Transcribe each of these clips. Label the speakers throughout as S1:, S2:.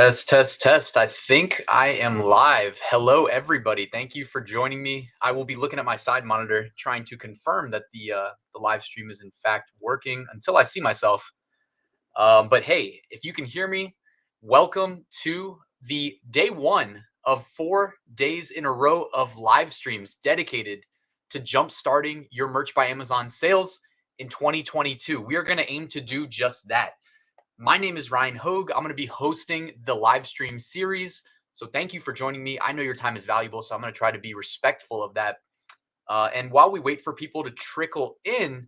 S1: Test, test, test. I think I am live. Hello, everybody. Thank you for joining me. I will be looking at my side monitor, trying to confirm that the live stream is in fact working until I see myself. But hey, if you can hear me, welcome to the day one of 4 days in a row of live streams dedicated to jumpstarting your Merch by Amazon sales in 2022. We are going to aim to do just that. My name is Ryan Hogue. I'm going to be hosting the live stream series. So thank you for joining me. I know your time is valuable, so I'm going to try to be respectful of that. And while we wait for people to trickle in,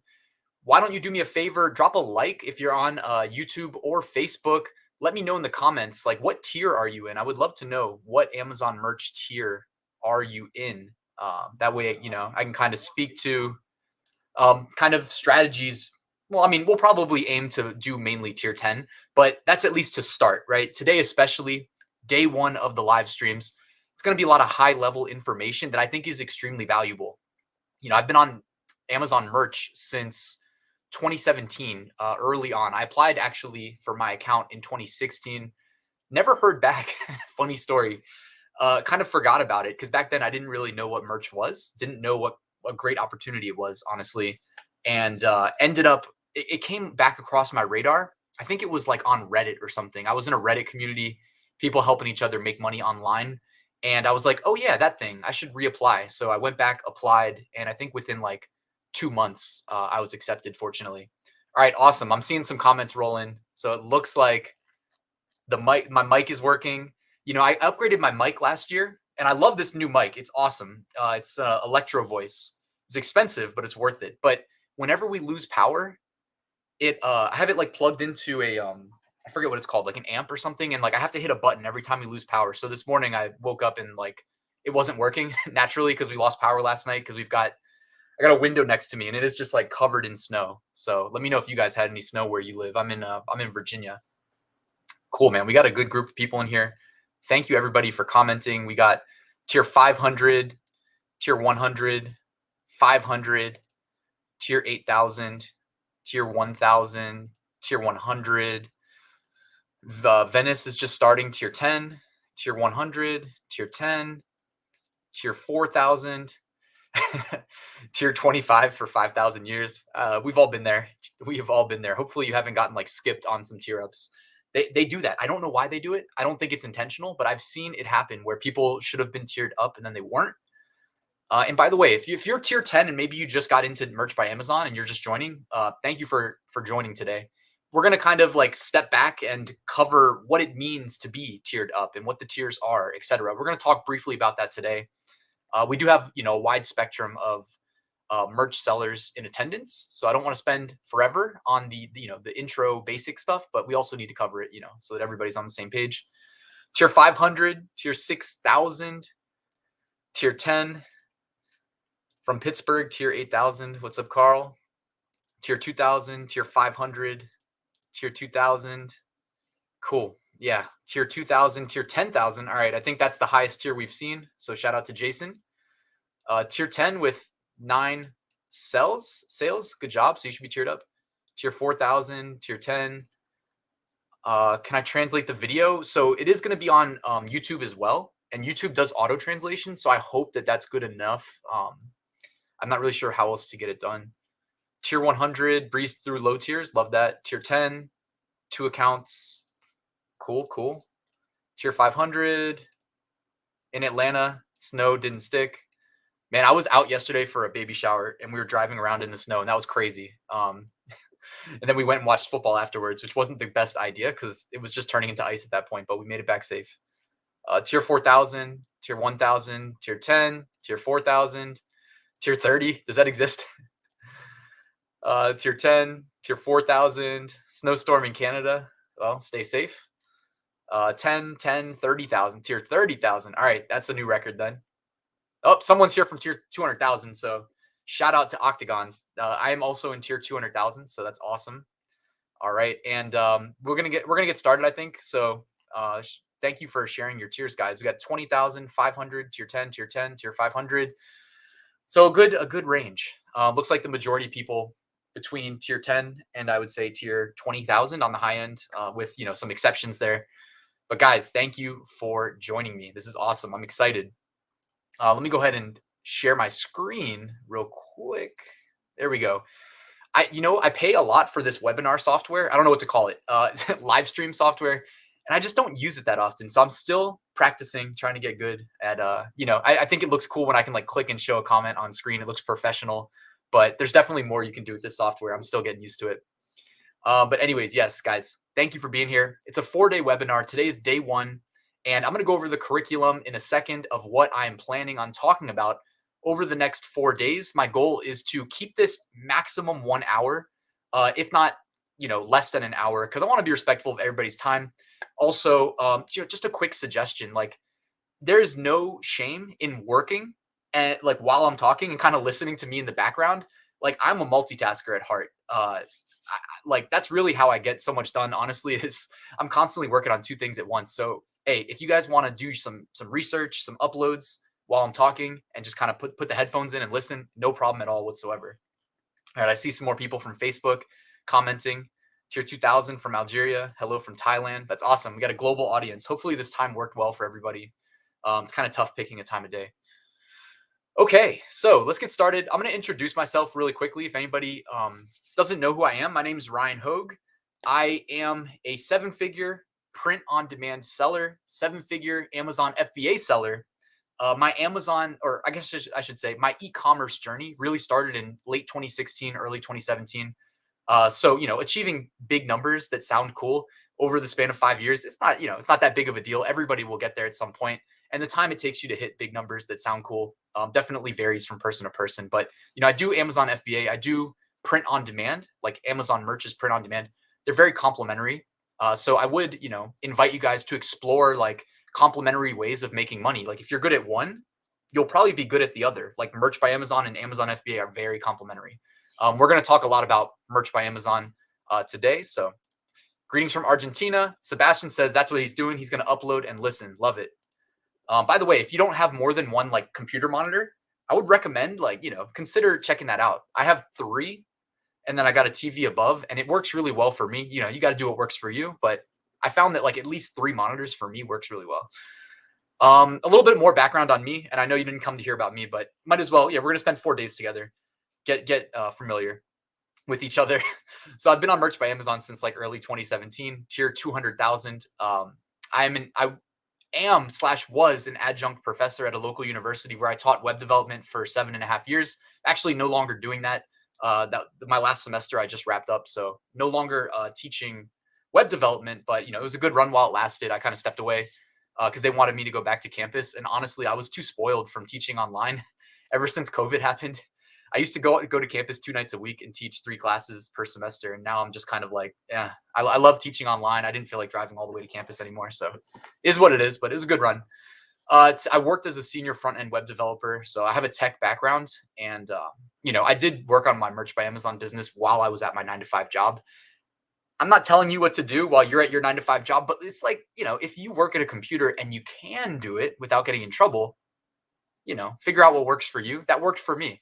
S1: why don't you do me a favor? Drop a like if you're on YouTube or Facebook. Let me know in the comments, like, what tier are you in? I would love to know what Amazon merch tier are you in. That way, I can kind of speak to kind of strategies. Well, I mean, we'll probably aim to do mainly tier 10, but that's at least to start, right? Today, especially day one of the live streams, it's going to be a lot of high level information that I think is extremely valuable. I've been on Amazon merch since 2017, early on. I applied actually for my account in 2016. Never heard back. Funny story. Kind of forgot about it because back then I didn't really know what merch was. Didn't know what a great opportunity it was, honestly. And ended up, it came back across my radar. I think it was like on Reddit or something. I was in a Reddit community, people helping each other make money online. And I was like, oh yeah, that thing, I should reapply. So I went back, applied, and I think within like 2 months, I was accepted, fortunately. All right, awesome. I'm seeing some comments roll in. So it looks like my mic is working. I upgraded my mic last year, and I love this new mic. It's awesome. It's Electro Voice. It's expensive, but it's worth it. But whenever we lose power, I have it like plugged into a I forget what it's called, like an amp or something, and like I have to hit a button every time we lose power. So this morning I woke up and like it wasn't working naturally because we lost power last night because I got a window next to me and it is just like covered in snow. So let me know if you guys had any snow where you live. I'm in Virginia. Cool, man. We got a good group of people in here. Thank you everybody for commenting. We got tier 500, tier 100, 500, tier 8,000, tier 1,000, tier 100. Venice is just starting tier 10, tier 100, tier 10, tier 4,000, tier 25 for 5,000 years. We've all been there. We have all been there. Hopefully you haven't gotten like skipped on some tier ups. They do that. I don't know why they do it. I don't think it's intentional, but I've seen it happen where people should have been tiered up and then they weren't. And by the way, if you're tier 10 and maybe you just got into Merch by Amazon and you're just joining, thank you for joining today. We're going to kind of like step back and cover what it means to be tiered up and what the tiers are, etc. We're going to talk briefly about that today. We do have, a wide spectrum of merch sellers in attendance. So I don't want to spend forever on the intro basic stuff, but we also need to cover it, so that everybody's on the same page. Tier 500, tier 6,000, tier 10. From Pittsburgh, tier 8,000. What's up, Carl? Tier 2,000, tier 500, tier 2,000. Cool. Yeah, tier 2,000, tier 10,000. All right, I think that's the highest tier we've seen. So shout out to Jason. Tier 10 with 9 sales. Good job. So you should be tiered up. Tier 4,000, tier 10. Can I translate the video? So it is going to be on YouTube as well. And YouTube does auto translation. So I hope that that's good enough. I'm not really sure how else to get it done. Tier 100, breeze through low tiers. Love that. Tier 10, 2 accounts. Cool. Tier 500 in Atlanta. Snow didn't stick. Man, I was out yesterday for a baby shower and we were driving around in the snow and that was crazy. And then we went and watched football afterwards, which wasn't the best idea because it was just turning into ice at that point, but we made it back safe. Tier 4,000, tier 1,000, tier 10, tier 4,000. Tier 30, does that exist? Tier 10, tier 4,000, snowstorm in Canada. Well, stay safe. 10, 10, 30,000, tier 30,000. All right, that's a new record then. Oh, someone's here from tier 200,000. So shout out to Octagons. I am also in tier 200,000, so that's awesome. All right, and we're gonna get started, I think. So thank you for sharing your tiers, guys. We got 20,000, 500, tier 10, tier 10, tier 500. So a good range. Looks like the majority of people between tier 10 and I would say tier 20,000 on the high end, with some exceptions there. But guys, thank you for joining me. This is awesome. I'm excited. Let me go ahead and share my screen real quick. There we go. I pay a lot for this webinar software. I don't know what to call it. Live stream software. And I just don't use it that often. So I'm still practicing, trying to get good at, I think it looks cool when I can like click and show a comment on screen. It looks professional, but there's definitely more you can do with this software. I'm still getting used to it. But anyways, yes, guys, thank you for being here. It's a 4-day webinar. Today is day 1, and I'm going to go over the curriculum in a second of what I'm planning on talking about over the next 4 days. My goal is to keep this maximum 1 hour, if not, less than an hour, because I want to be respectful of everybody's time. Also, just a quick suggestion, like there's no shame in working and like while I'm talking and kind of listening to me in the background. Like I'm a multitasker at heart. Like that's really how I get so much done. Honestly, is I'm constantly working on 2 things at once. So hey, if you guys want to do some research, some uploads while I'm talking, and just kind of put the headphones in and listen, no problem at all whatsoever. All right, I see some more people from Facebook commenting. Tier 2000 from Algeria. Hello from Thailand. That's awesome. We got a global audience. Hopefully this time worked well for everybody. It's kind of tough picking a time of day. Okay, so let's get started. I'm going to introduce myself really quickly. If anybody doesn't know who I am, my name is Ryan Hogue. I am a 7-figure print-on-demand seller, 7-figure Amazon FBA seller. My Amazon, or I guess I should say, my e-commerce journey really started in late 2016, early 2017. So, achieving big numbers that sound cool over the span of 5 years, it's not that big of a deal. Everybody will get there at some point. And the time it takes you to hit big numbers that sound cool definitely varies from person to person. But, I do Amazon FBA. I do print on demand, like Amazon merches print on demand. They're very complementary. So I would, invite you guys to explore like complementary ways of making money. Like if you're good at one, you'll probably be good at the other. Like Merch by Amazon and Amazon FBA are very complementary. We're going to talk a lot about Merch by Amazon today. So greetings from Argentina. Sebastian says that's what he's doing. He's going to upload and listen. Love it. By the way, if you don't have more than one like computer monitor, I would recommend consider checking that out. I have 3, and then I got a TV above, and it works really well for me. You got to do what works for you, but I found that like at least 3 monitors for me works really well. A little bit more background on me, and I know you didn't come to hear about me, but might as well. Yeah, we're gonna spend 4 days together. Get familiar with each other. So I've been on Merch by Amazon since like early 2017, tier 200,000. I was an adjunct professor at a local university where I taught web development for 7.5 years. Actually, no longer doing that. My last semester I just wrapped up, so no longer teaching web development. But it was a good run while it lasted. I kind of stepped away because they wanted me to go back to campus, and honestly, I was too spoiled from teaching online. Ever since COVID happened, I used to go to campus 2 nights a week and teach 3 classes per semester. And now I'm just kind of like, yeah, I love teaching online. I didn't feel like driving all the way to campus anymore. So it is what it is, but it was a good run. I worked as a senior front-end web developer. So I have a tech background, and, I did work on my Merch by Amazon business while I was at my 9-to-5 job. I'm not telling you what to do while you're at your 9-to-5 job, but it's like, if you work at a computer and you can do it without getting in trouble, figure out what works for you. That worked for me.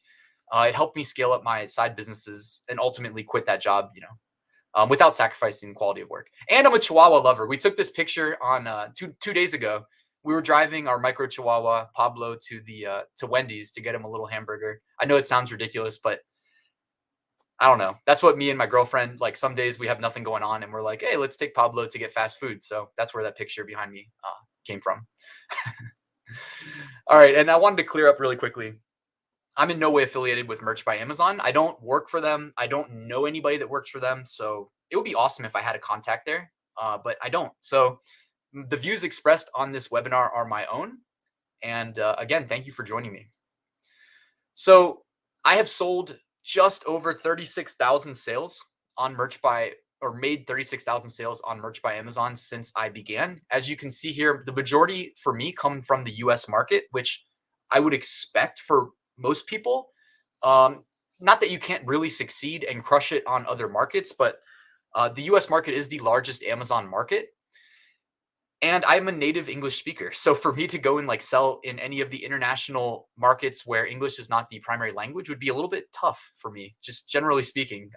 S1: It helped me scale up my side businesses and ultimately quit that job, without sacrificing quality of work. And I'm a Chihuahua lover. We took this picture on 2 days ago. We were driving our micro Chihuahua Pablo to Wendy's to get him a little hamburger. I know it sounds ridiculous, but I don't know. That's what me and my girlfriend, like some days we have nothing going on and we're like, hey, let's take Pablo to get fast food. So that's where that picture behind me came from. All right. And I wanted to clear up really quickly. I'm in no way affiliated with Merch by Amazon. I don't work for them. I don't know anybody that works for them. So it would be awesome if I had a contact there, but I don't. So the views expressed on this webinar are my own. And again, thank you for joining me. So I have sold just over 36,000 sales on made 36,000 sales on Merch by Amazon since I began. As you can see here, the majority for me come from the US market, which I would expect for most people. Not that you can't really succeed and crush it on other markets, but the US market is the largest Amazon market. And I'm a native English speaker. So for me to go and like sell in any of the international markets where English is not the primary language would be a little bit tough for me, just generally speaking.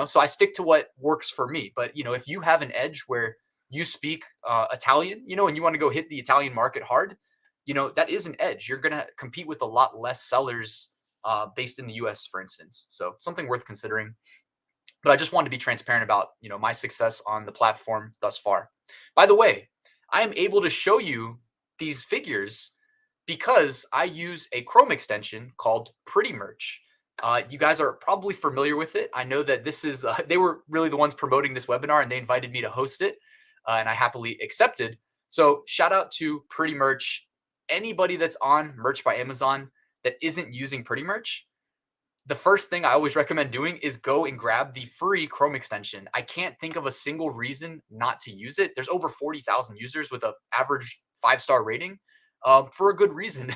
S1: So I stick to what works for me. But, if you have an edge where you speak Italian, and you want to go hit the Italian market hard, that is an edge. You're going to compete with a lot less sellers based in the US, for instance. So something worth considering. But I just wanted to be transparent about, my success on the platform thus far. By the way, I am able to show you these figures because I use a Chrome extension called Pretty Merch. You guys are probably familiar with it. I know that this is, they were really the ones promoting this webinar and they invited me to host it, and I happily accepted. So shout out to Pretty Merch. Anybody that's on Merch by Amazon that isn't using Pretty Merch, the first thing I always recommend doing is go and grab the free Chrome extension. I can't think of a single reason not to use it. There's over 40,000 users with an average 5-star rating for a good reason.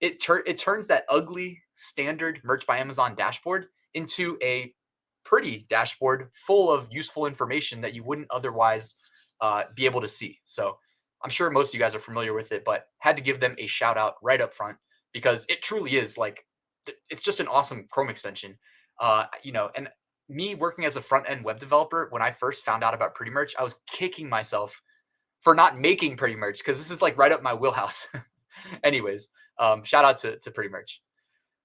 S1: It turns that ugly standard Merch by Amazon dashboard into a pretty dashboard full of useful information that you wouldn't otherwise be able to see. So I'm sure most of you guys are familiar with it, but had to give them a shout out right up front because it truly is like, it's just an awesome Chrome extension. And me working as a front end web developer, when I first found out about Pretty Merch, I was kicking myself for not making Pretty Merch because this is like right up my wheelhouse. Anyways, shout out to Pretty Merch.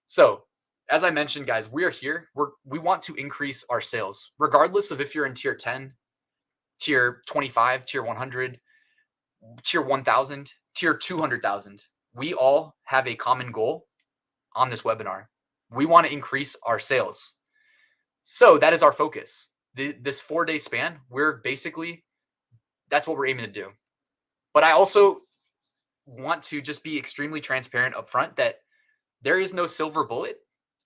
S1: So as I mentioned, guys, we are here. We want to increase our sales, regardless of if you're in tier 10, tier 25, tier 100, tier 1000, tier 200,000. We all have a common goal on this webinar. We want to increase our sales. So that is our focus. This 4-day span, that's what we're aiming to do. But I also want to just be extremely transparent up front that there is no silver bullet.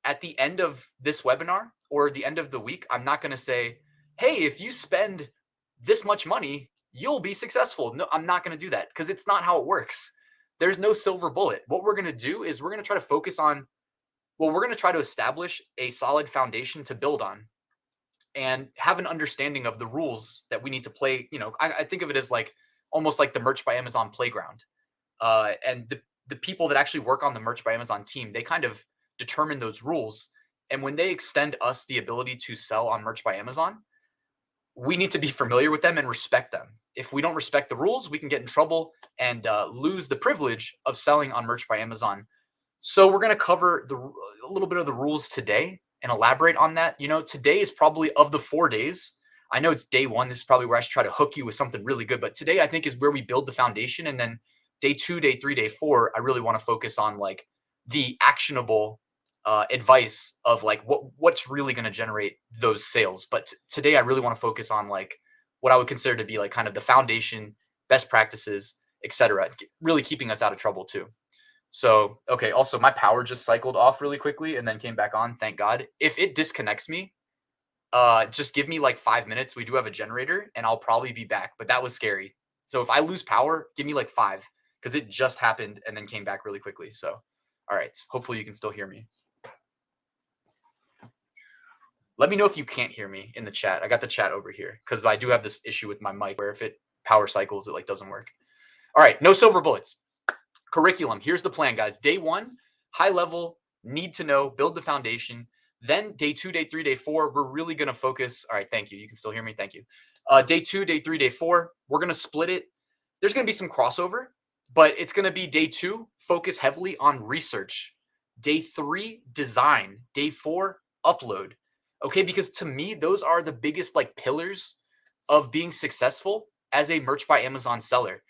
S1: At the end of this webinar or the end of the week, I'm not going to say, hey, if you spend this much money, you'll be successful. No, I'm not going to do that because it's not how it works. There's no silver bullet. What we're going to do is we're going to try to focus on, we're going to try to establish a solid foundation to build on and have an understanding of the rules that we need to play. I think of it as like almost like the Merch by Amazon playground. And the people that actually work on the Merch by Amazon team, they kind of determine those rules. And when they extend us the ability to sell on Merch by Amazon, we need to be familiar with them and respect them. If we don't respect the rules, we can get in trouble and lose the privilege of selling on Merch by Amazon. So we're going to cover a little bit of the rules today and elaborate on that. Today is probably, of the 4 days, I know it's day 1. This is probably where I should try to hook you with something really good. But today I think is where we build the foundation. And then day 2, day 3, day 4, I really want to focus on like the actionable advice of like what's really going to generate those sales. But today I really want to focus on like what I would consider to be like kind of the foundation, best practices, etc. Really keeping us out of trouble too. So, okay. Also, my power just cycled off really quickly and then came back on. Thank God. If it disconnects me, just give me like 5 minutes. We do have a generator and I'll probably be back, but that was scary. So if I lose power, give me like 5 because it just happened and then came back really quickly. So, all right. Hopefully you can still hear me. Let me know if you can't hear me in the chat. I got the chat over here because I do have this issue with my mic where if it power cycles, it like doesn't work. All right. No silver bullets. Curriculum. Here's the plan, guys. Day 1, high level, need to know, build the foundation. Then day 2, day 3, day 4, we're really going to focus. All right. Thank you. You can still hear me. Thank you. Day 2, day 3, day 4, we're going to split it. There's going to be some crossover, but it's going to be day 2, focus heavily on research. Day 3, design. Day 4, upload. Okay. Because to me, those are the biggest like pillars of being successful as a Merch by Amazon seller.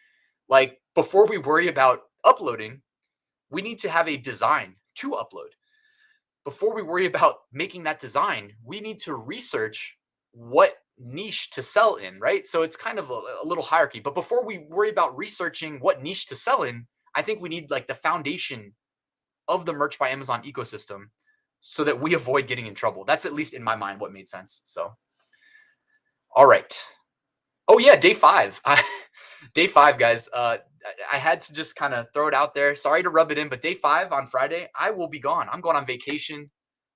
S1: Like before we worry about uploading, we need to have a design to upload. Before we worry about making that design, we need to research what niche to sell in, right? So it's kind of a little hierarchy. But before we worry about researching what niche to sell in, I think we need like the foundation of the Merch by Amazon ecosystem so that we avoid getting in trouble. That's at least in my mind what made sense. So, all right. Oh yeah, day 5. Day 5, guys. I had to just kind of throw it out there. Sorry to rub it in, but day 5 on Friday, I will be gone. I'm going on vacation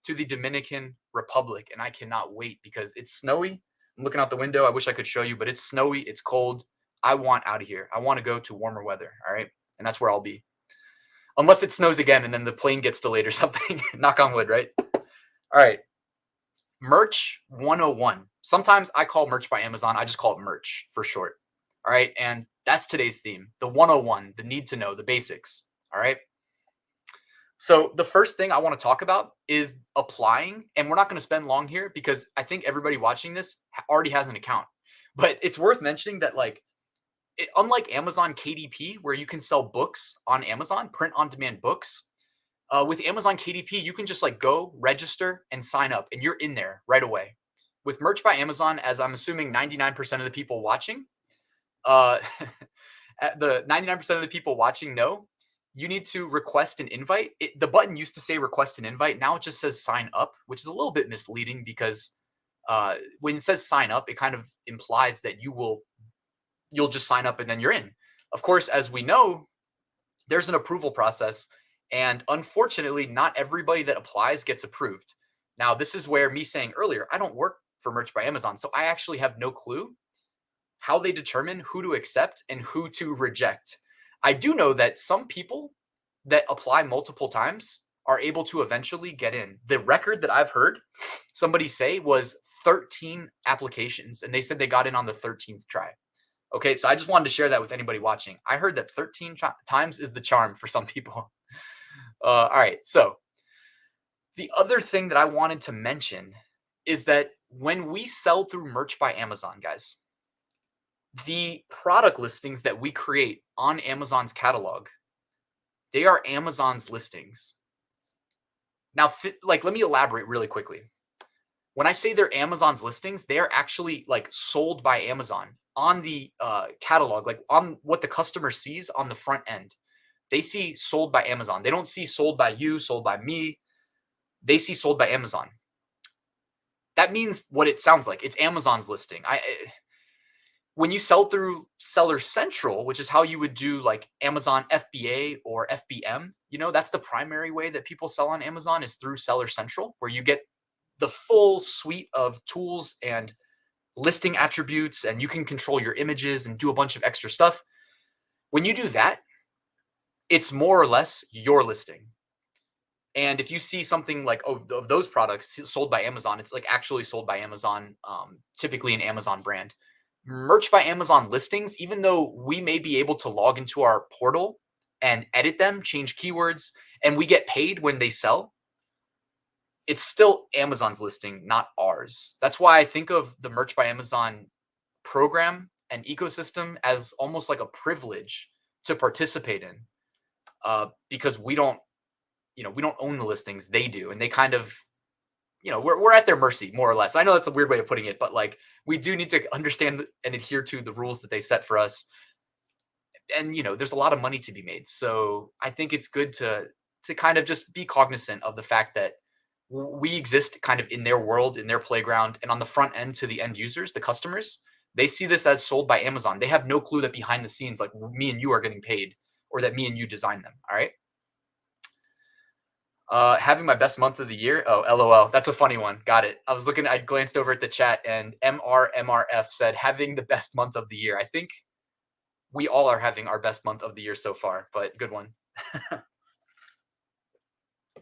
S1: to the Dominican Republic, and I cannot wait because it's snowy. I'm looking out the window. I wish I could show you, but it's snowy. It's cold. I want out of here. I want to go to warmer weather. All right. And that's where I'll be. Unless it snows again and then the plane gets delayed or something. Knock on wood, right? All right. Merch 101. Sometimes I call Merch by Amazon. I just call it merch for short. All right. And that's today's theme, the 101, the need to know, the basics. All right. So the first thing I want to talk about is applying. And we're not going to spend long here because I think everybody watching this already has an account. But it's worth mentioning that, like, unlike Amazon KDP, where you can sell books on Amazon, print on demand books, with Amazon KDP, you can just like go register and sign up, and you're in there right away. With Merch by Amazon, as I'm assuming 99% of the people watching, uh, the 99% of the people watching know, you need to request an invite. The button used to say request an invite. Now it just says sign up, which is a little bit misleading because when it says sign up, it kind of implies that you'll just sign up and then you're in. Of course, as we know, there's an approval process. And unfortunately, not everybody that applies gets approved. Now, this is where me saying earlier, I don't work for Merch by Amazon. So I actually have no clue how they determine who to accept and who to reject. I do know that some people that apply multiple times are able to eventually get in. The record that I've heard somebody say was 13 applications, and they said they got in on the 13th try. Okay, so I just wanted to share that with anybody watching. I heard that 13 times is the charm for some people. All right, so the other thing that I wanted to mention is that when we sell through Merch by Amazon, guys, the product listings that we create on Amazon's catalog, they are Amazon's listings. Now, like, let me elaborate really quickly. When I say they're Amazon's listings, they are actually like sold by Amazon on the catalog, like on what the customer sees on the front end. They see sold by Amazon. They don't see sold by you, sold by me. They see sold by Amazon. That means what it sounds like. It's Amazon's listing. When you sell through Seller Central, which is how you would do like Amazon FBA or FBM, that's the primary way that people sell on Amazon is through Seller Central, where you get the full suite of tools and listing attributes, and you can control your images and do a bunch of extra stuff. When you do that, it's more or less your listing. And if you see something like, of those products sold by Amazon, it's like actually sold by Amazon, typically an Amazon brand. Merch by Amazon listings, even though we may be able to log into our portal and edit them, change keywords, and we get paid when they sell, it's still Amazon's listing, not ours. That's why I think of the Merch by Amazon program and ecosystem as almost like a privilege to participate in, because we don't own the listings, they do, and they kind of, we're at their mercy, more or less. I know that's a weird way of putting it, but like, we do need to understand and adhere to the rules that they set for us. And there's a lot of money to be made, so I think it's good to kind of just be cognizant of the fact that we exist kind of in their world, in their playground, and on the front end to the end users, the customers, they see this as sold by Amazon. They have no clue that behind the scenes, like, me and you are getting paid, or that me and you designed them. All right. Having my best month of the year. Oh, LOL. That's a funny one. Got it. I glanced over at the chat, and MRF said having the best month of the year. I think we all are having our best month of the year so far, but good one. All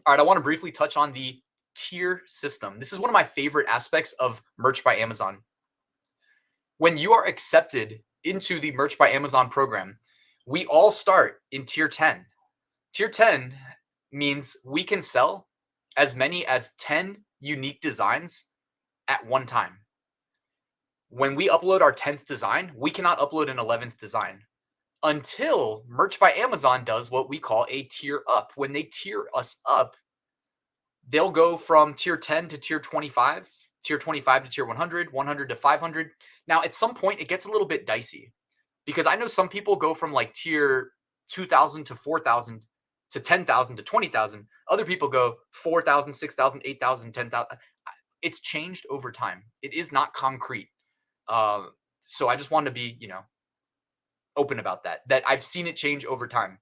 S1: right. I want to briefly touch on the tier system. This is one of my favorite aspects of Merch by Amazon. When you are accepted into the Merch by Amazon program, we all start in tier 10. Tier 10 means we can sell as many as 10 unique designs at one time. When we upload our 10th design, we cannot upload an 11th design until Merch by Amazon does what we call a tier up. When they tier us up, they'll go from tier 10 to tier 25, tier 25 to tier 100, 100 to 500. Now, at some point, it gets a little bit dicey because I know some people go from like tier 2,000 to 4,000 to 10,000 to 20,000. Other people go 4,000, 6,000, 8,000, 10,000. It's changed over time. It is not concrete. So I just wanted to be, open about that I've seen it change over time.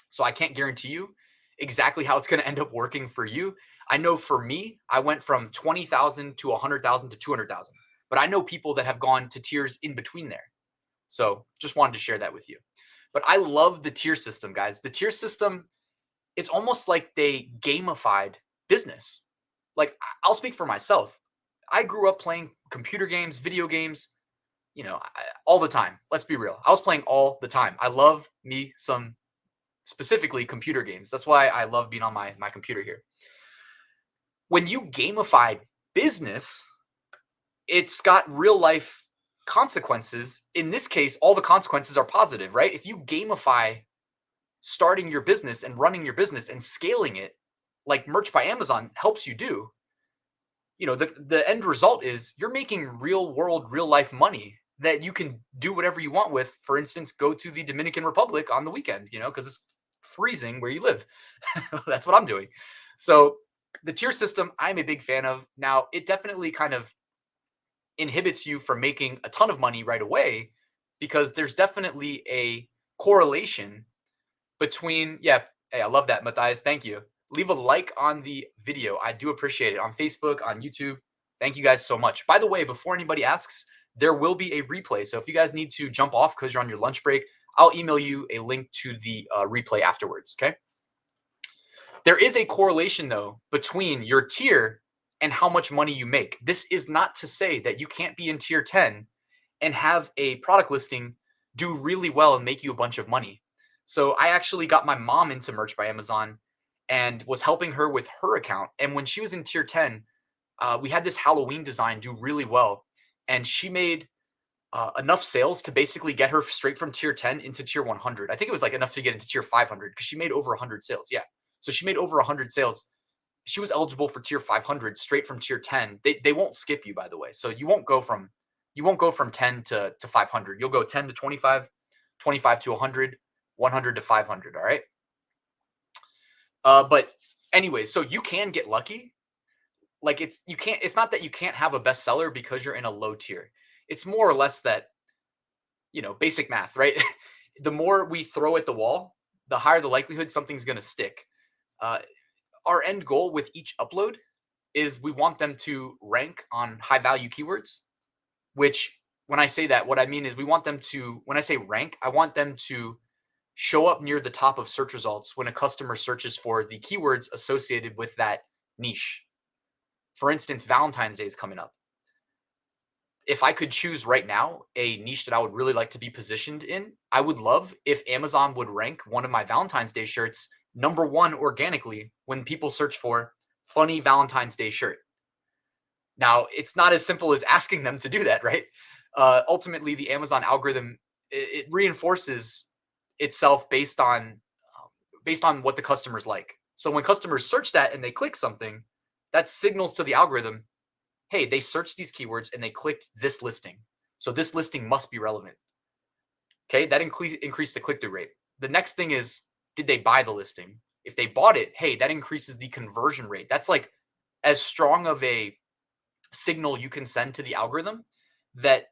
S1: So I can't guarantee you exactly how it's going to end up working for you. I know for me, I went from 20,000 to 100,000 to 200,000, but I know people that have gone to tiers in between there. So just wanted to share that with you. But I love the tier system, guys. The tier system, it's almost like they gamified business. Like, I'll speak for myself. I grew up playing computer games, video games. all the time. Let's be real. I was playing all the time. I love me some specifically computer games. That's why I love being on my computer here. When you gamify business, it's got real life consequences. In this case, all the consequences are positive, right? If you gamify starting your business and running your business and scaling it, like Merch by Amazon helps you do, the end result is you're making real world, real life money that you can do whatever you want with. For instance, go to the Dominican Republic on the weekend, because it's freezing where you live. That's what I'm doing. So the tier system, I'm a big fan of. Now, it definitely kind of inhibits you from making a ton of money right away because there's definitely a correlation between, yeah, hey, I love that, Matthias. Thank you. Leave a like on the video. I do appreciate it. On Facebook, on YouTube. Thank you guys so much. By the way, before anybody asks, there will be a replay. So if you guys need to jump off because you're on your lunch break, I'll email you a link to the replay afterwards, okay? There is a correlation, though, between your tier and how much money you make. This is not to say that you can't be in tier 10 and have a product listing do really well and make you a bunch of money. So I actually got my mom into Merch by Amazon and was helping her with her account. And when she was in tier 10, we had this Halloween design do really well. And she made enough sales to basically get her straight from tier 10 into tier 100. I think it was like enough to get into tier 500 because she made over 100 sales. Yeah. So she made over 100 sales. She was eligible for tier 500 straight from tier 10. They won't skip you, by the way. So you won't go from 10 to 500. You'll go 10 to 25, 25 to 100, 100 to 500. All right. But anyway, so you can get lucky. Like it's not that you can't have a bestseller because you're in a low tier. It's more or less that, basic math, right? The more we throw at the wall, the higher the likelihood something's going to stick. Our end goal with each upload is we want them to rank on high value keywords, which when I say that, what I mean is we want them to, when I say rank, I want them to show up near the top of search results when a customer searches for the keywords associated with that niche. For instance, Valentine's Day is coming up. If I could choose right now a niche that I would really like to be positioned in, I would love if Amazon would rank one of my Valentine's Day shirts number one organically when people search for funny Valentine's Day shirt. Now, it's not as simple as asking them to do that, right? Ultimately, the Amazon algorithm, it reinforces itself based on what the customers like. So when customers search that and they click something, that signals to the algorithm, hey, they searched these keywords and they clicked this listing. So this listing must be relevant. Okay, that increased the click-through rate. The next thing is, did they buy the listing? If they bought it, hey, that increases the conversion rate. That's like as strong of a signal you can send to the algorithm that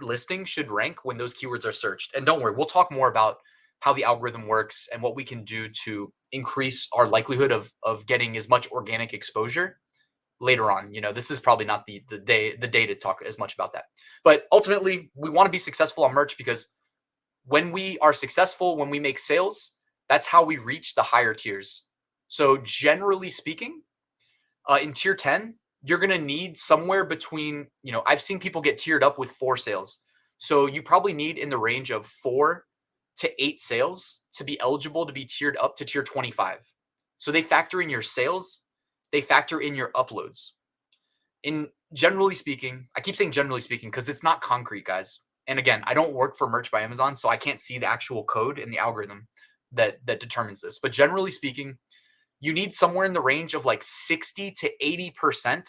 S1: listing should rank when those keywords are searched. And don't worry, we'll talk more about how the algorithm works and what we can do to increase our likelihood of getting as much organic exposure later on. This is probably not the day to talk as much about that. But ultimately, we want to be successful on merch because when we are successful, when we make sales, that's how we reach the higher tiers. So generally speaking, in tier 10, you're going to need somewhere between, I've seen people get tiered up with 4 sales. So you probably need in the range of 4 to 8 sales to be eligible to be tiered up to tier 25. So they factor in your sales, they factor in your uploads. In generally speaking, I keep saying generally speaking because it's not concrete, guys. And again, I don't work for Merch by Amazon, so I can't see the actual code in the algorithm that determines this. But generally speaking, you need somewhere in the range of like 60 to 80%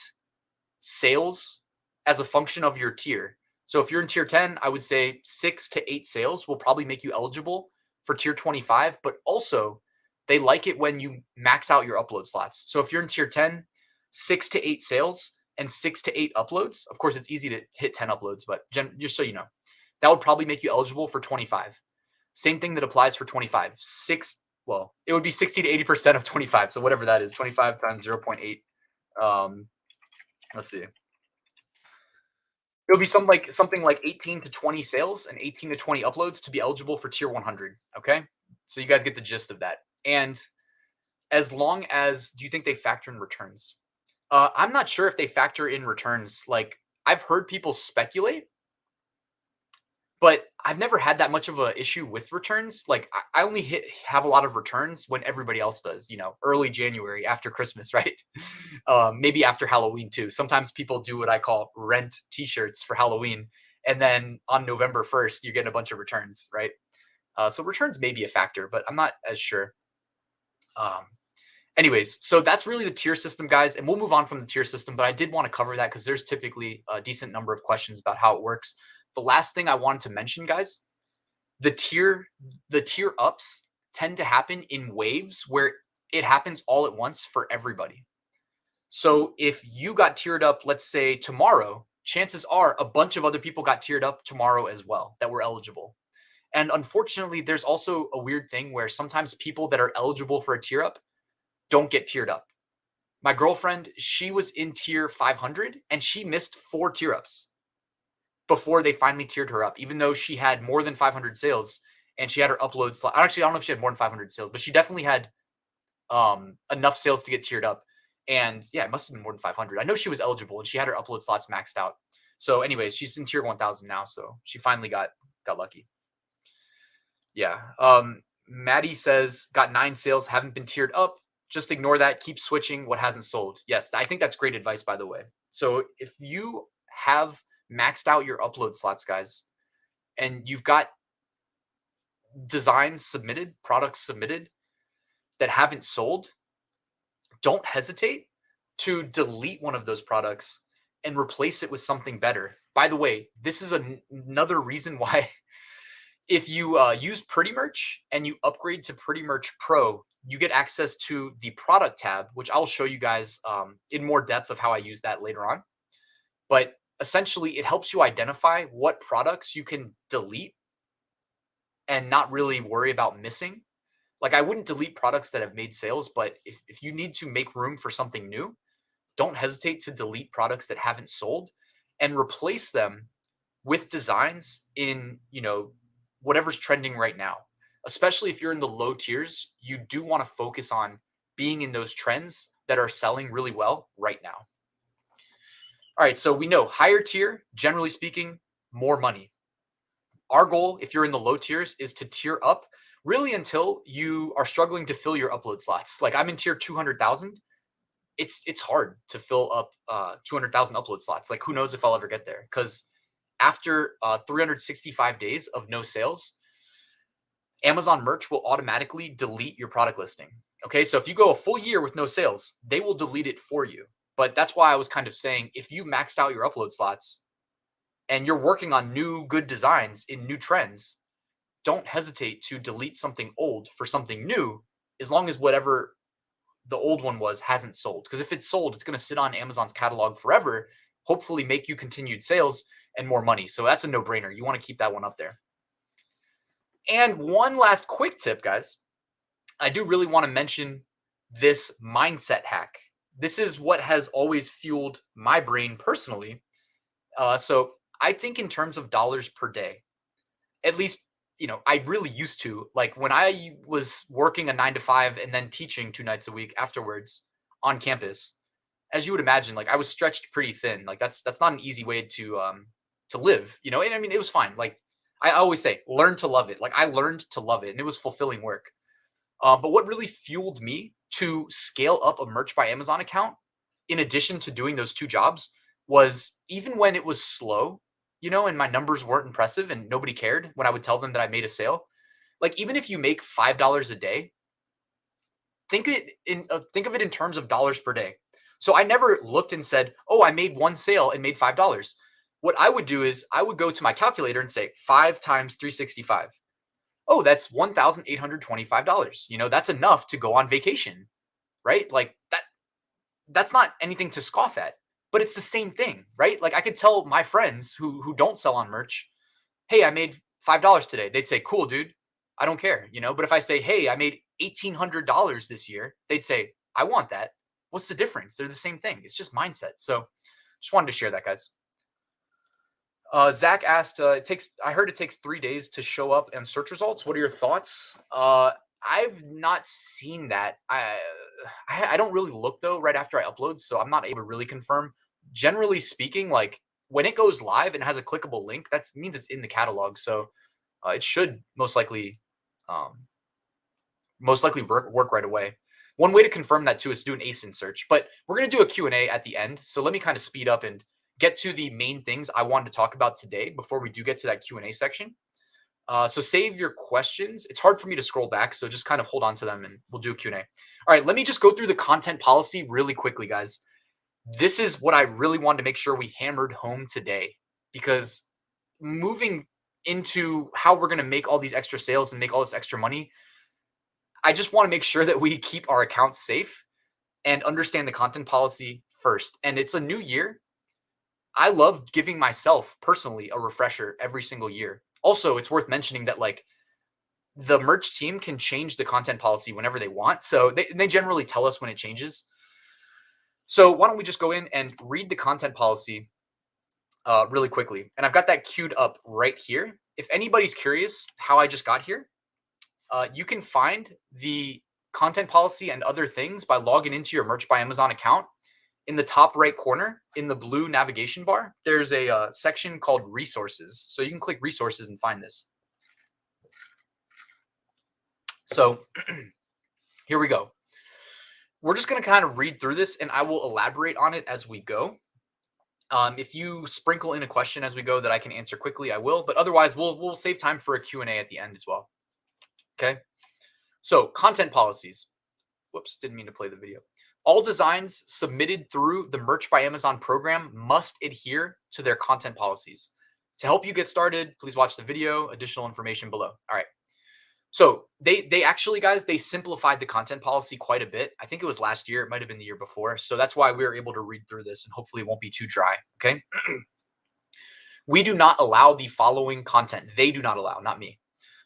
S1: sales as a function of your tier. So if you're in tier 10, I would say 6 to 8 sales will probably make you eligible for tier 25, but also they like it when you max out your upload slots. So if you're in tier 10, 6 to 8 sales and 6 to 8 uploads. Of course, it's easy to hit 10 uploads, but just so you know, that would probably make you eligible for 25. Same thing that applies for 25. It would be 60 to 80% of 25. So whatever that is, 25 times 0.8. Let's see. It'll be something like 18 to 20 sales and 18 to 20 uploads to be eligible for tier 100. Okay. So you guys get the gist of that. And as long as, do you think they factor in returns? I'm not sure if they factor in returns. Like I've heard people speculate But I've never had that much of a issue with returns. Like I only have a lot of returns when everybody else does, early January after Christmas, right? Maybe after Halloween too. Sometimes people do what I call rent t-shirts for Halloween. And then on November 1st, you get a bunch of returns, right? So returns may be a factor, but I'm not as sure. Um, Anyways, so that's really the tier system, guys, and we'll move on from the tier system, but I did want to cover that because there's typically a decent number of questions about how it works. The last thing I wanted to mention, guys, the tier ups tend to happen in waves where it happens all at once for everybody. So if you got tiered up, let's say tomorrow, chances are a bunch of other people got tiered up tomorrow as well that were eligible. And unfortunately, there's also a weird thing where sometimes people that are eligible for a tier up don't get tiered up. My girlfriend, she was in tier 500 and she missed 4 tier ups before they finally tiered her up, even though she had more than 500 sales and she had her upload slot. Actually, I don't know if she had more than 500 sales, but she definitely had enough sales to get tiered up. And yeah, it must have been more than 500. I know she was eligible and she had her upload slots maxed out. So anyways, she's in tier 1000 now. So she finally got lucky. Yeah. Maddie says, got 9 sales, haven't been tiered up. Just ignore that. Keep switching what hasn't sold. Yes, I think that's great advice, by the way. So if you have maxed out your upload slots, guys, and you've got designs submitted, products submitted that haven't sold, don't hesitate to delete one of those products and replace it with something better. By the way, this is another reason why if you use Pretty Merch and you upgrade to Pretty Merch Pro, you get access to the product tab, which I'll show you guys in more depth of how I use that later on. But essentially, it helps you identify what products you can delete and not really worry about missing. Like I wouldn't delete products that have made sales, but if you need to make room for something new, don't hesitate to delete products that haven't sold and replace them with designs in, whatever's trending right now. Especially if you're in the low tiers, you do want to focus on being in those trends that are selling really well right now. All right, so we know higher tier, generally speaking, more money. Our goal, if you're in the low tiers, is to tier up really until you are struggling to fill your upload slots. Like I'm in tier 200,000. It's hard to fill up 200,000 upload slots. Like who knows if I'll ever get there? Because after 365 days of no sales, Amazon Merch will automatically delete your product listing. Okay, so if you go a full year with no sales, they will delete it for you. But that's why I was kind of saying if you maxed out your upload slots and you're working on new good designs in new trends, don't hesitate to delete something old for something new, as long as whatever the old one was hasn't sold. Because if it's sold, it's going to sit on Amazon's catalog forever, hopefully make you continued sales and more money. So that's a no-brainer. You want to keep that one up there. And one last quick tip, guys. I do really want to mention this mindset hack. This is what has always fueled my brain personally. So I think in terms of dollars per day, at least, I really used to, like when I was working a 9 to 5 and then teaching 2 nights a week afterwards on campus, as you would imagine, like I was stretched pretty thin. Like that's not an easy way to live, and I mean, it was fine. Like I always say, learn to love it. Like I learned to love it and it was fulfilling work. But what really fueled me to scale up a Merch by Amazon account, in addition to doing those 2 jobs, was even when it was slow, and my numbers weren't impressive and nobody cared when I would tell them that I made a sale. Like even if you make $5 a day, think of it in terms of dollars per day. So I never looked and said, "Oh, I made 1 sale and made $5." What I would do is I would go to my calculator and say 5 times 365. Oh, that's $1,825. That's enough to go on vacation, right? Like that's not anything to scoff at, but it's the same thing, right? Like I could tell my friends who don't sell on merch, "Hey, I made $5 today." They'd say, "Cool, dude. I don't care." But if I say, "Hey, I made $1,800 this year," they'd say, "I want that." What's the difference? They're the same thing. It's just mindset. So just wanted to share that, guys. Zach asked, I heard it takes 3 days to show up in search results. What are your thoughts? I've not seen that. I don't really look though right after I upload, so I'm not able to really confirm. Generally speaking, like when it goes live and has a clickable link, that means it's in the catalog. So it should um, most likely work right away. One way to confirm that too is to do an ASIN search, but we're going to do a Q&A at the end. So let me kind of speed up and get to the main things I wanted to talk about today before we do get to that Q&A section. So save your questions. It's hard for me to scroll back, so just kind of hold on to them and we'll do a Q&A. All right, let me just go through the content policy really quickly, guys. This is what I really wanted to make sure we hammered home today, because moving into how we're going to make all these extra sales and make all this extra money, I just want to make sure that we keep our accounts safe and understand the content policy first. And it's a new year. I love giving myself personally a refresher every single year. Also, it's worth mentioning that like the merch team can change the content policy whenever they want. So they generally tell us when it changes. So why don't we just go in and read the content policy really quickly. And I've got that queued up right here. If anybody's curious how I just got here, you can find the content policy and other things by logging into your Merch by Amazon account. In the top right corner, in the blue navigation bar, there's a section called Resources. So you can click Resources and find this. So here we go. We're just going to kind of read through this, and I will elaborate on it as we go. If you sprinkle in a question as we go that I can answer quickly, I will. But otherwise, we'll save time for a Q&A at the end as well. Okay. So content policies. Whoops, didn't mean to play the video. All designs submitted through the Merch by Amazon program must adhere to their content policies. To help you get started, please watch the video. Additional information below. All right. So they actually, guys, they simplified the content policy quite a bit. I think it was last year. It might have been the year before. So that's why we were able to read through this, and hopefully it won't be too dry. Okay. We do not allow the following content. They do not allow, not me.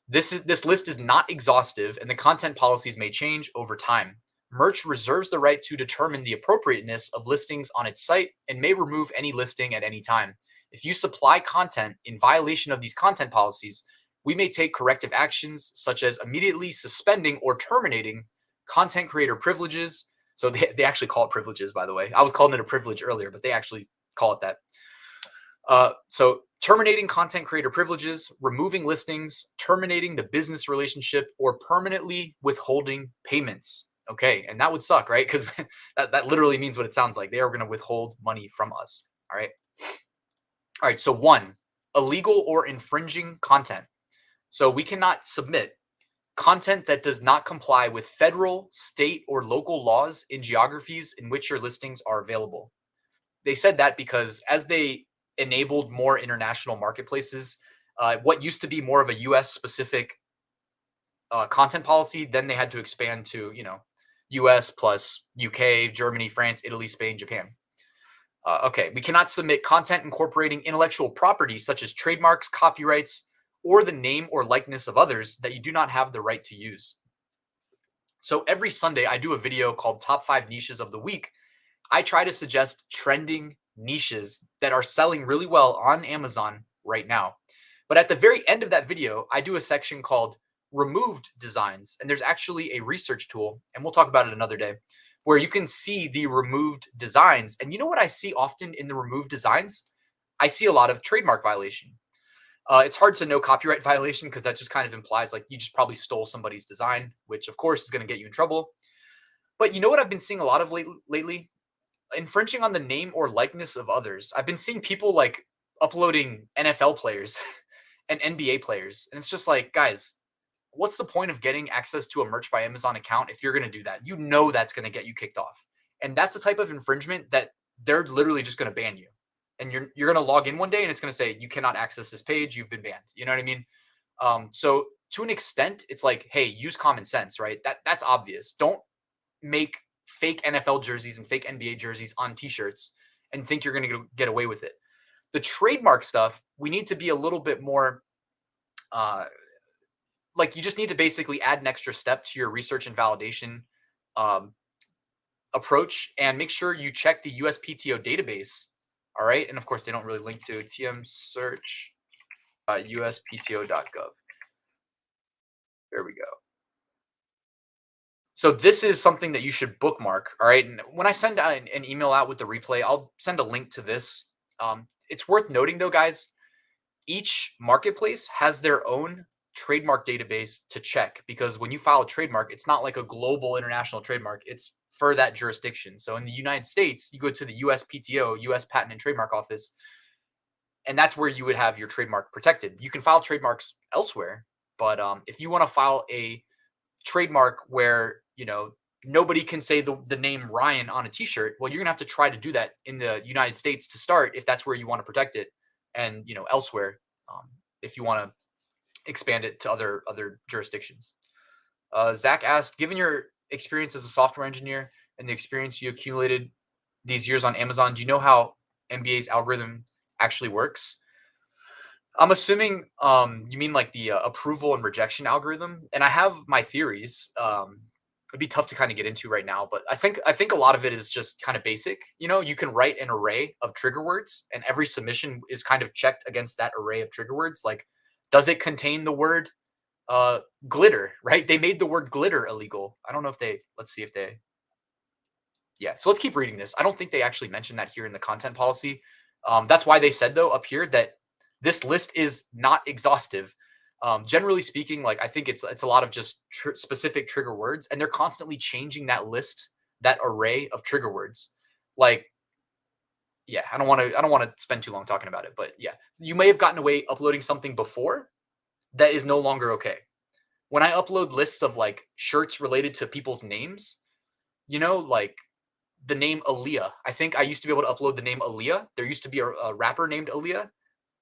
S1: This list is not exhaustive, and the content policies may change over time. Merch reserves the right to determine the appropriateness of listings on its site and may remove any listing at any time. If you supply content in violation of these content policies, we may take corrective actions such as immediately suspending or terminating content creator privileges. So they actually call it privileges, by the way. I was calling it a privilege earlier, but they actually call it that. So terminating content creator privileges, removing listings, terminating the business relationship, or permanently withholding payments. Okay, and that would suck, right? Because that literally means what it sounds like. They are going to withhold money from us. All right. All right. So 1, illegal or infringing content. So we cannot submit content that does not comply with federal, state, or local laws in geographies in which your listings are available. They said that because as they enabled more international marketplaces, what used to be more of a US specific content policy, then they had to expand to, US plus UK, Germany, France, Italy, Spain, Japan. Okay, we cannot submit content incorporating intellectual property such as trademarks, copyrights, or the name or likeness of others that you do not have the right to use. So every Sunday, I do a video called Top 5 Niches of the Week. I try to suggest trending niches that are selling really well on Amazon right now. But at the very end of that video, I do a section called Removed Designs. And there's actually a research tool, and we'll talk about it another day, where you can see the removed designs. And you know what I see often in the removed designs? I see a lot of trademark violation. It's hard to know copyright violation because that just kind of implies like you just probably stole somebody's design, which of course is going to get you in trouble. But you know what I've been seeing a lot of lately? Infringing on the name or likeness of others. I've been seeing people like uploading NFL players and NBA players. And it's just like, guys, what's the point of getting access to a Merch by Amazon account if you're going to do that? You know that's going to get you kicked off. And that's the type of infringement that they're literally just going to ban you. And you're going to log in one day and it's going to say, you cannot access this page. You've been banned. You know what I mean? So to an extent, it's like, hey, use common sense, right? That's obvious. Don't make fake NFL jerseys and fake NBA jerseys on t-shirts and think you're going to get away with it. The trademark stuff, we need to be a little bit more, like you just need to basically add an extra step to your research and validation approach and make sure you check the USPTO database. All right. And of course, they don't really link to tmsearch.uspto.gov. There we go. So this is something that you should bookmark. All right. And when I send an email out with the replay, I'll send a link to this. It's worth noting though, guys, each marketplace has their own trademark database to check, because when you file a trademark, it's not like a global international trademark. It's for that jurisdiction. So in the United States, you go to the USPTO, US Patent and Trademark Office, and that's where you would have your trademark protected. You can file trademarks elsewhere, but if you want to file a trademark where nobody can say the name Ryan on a t-shirt, well, you're gonna have to try to do that in the United States to start, if that's where you want to protect it, and elsewhere, if you want to expand it to other jurisdictions. Zach asked, given your experience as a software engineer and the experience you accumulated these years on Amazon, do you know how MBA's algorithm actually works? I'm assuming you mean like the approval and rejection algorithm, and I have my theories. It'd be tough to kind of get into right now, but I think a lot of it is just kind of basic. You can write an array of trigger words, and every submission is kind of checked against that array of trigger words. Like, does it contain the word glitter? Right? They made the word glitter illegal. I don't know if they. Let's see if they. Yeah. So let's keep reading this. I don't think they actually mentioned that here in the content policy. That's why they said though up here that this list is not exhaustive. Generally speaking, like I think it's a lot of just specific trigger words, and they're constantly changing that list, that array of trigger words. Like, yeah, I don't want to spend too long talking about it, but yeah, you may have gotten away uploading something before that is no longer okay. When I upload lists of like shirts related to people's names, like the name Aaliyah. I think I used to be able to upload the name Aaliyah. There used to be a rapper named Aaliyah,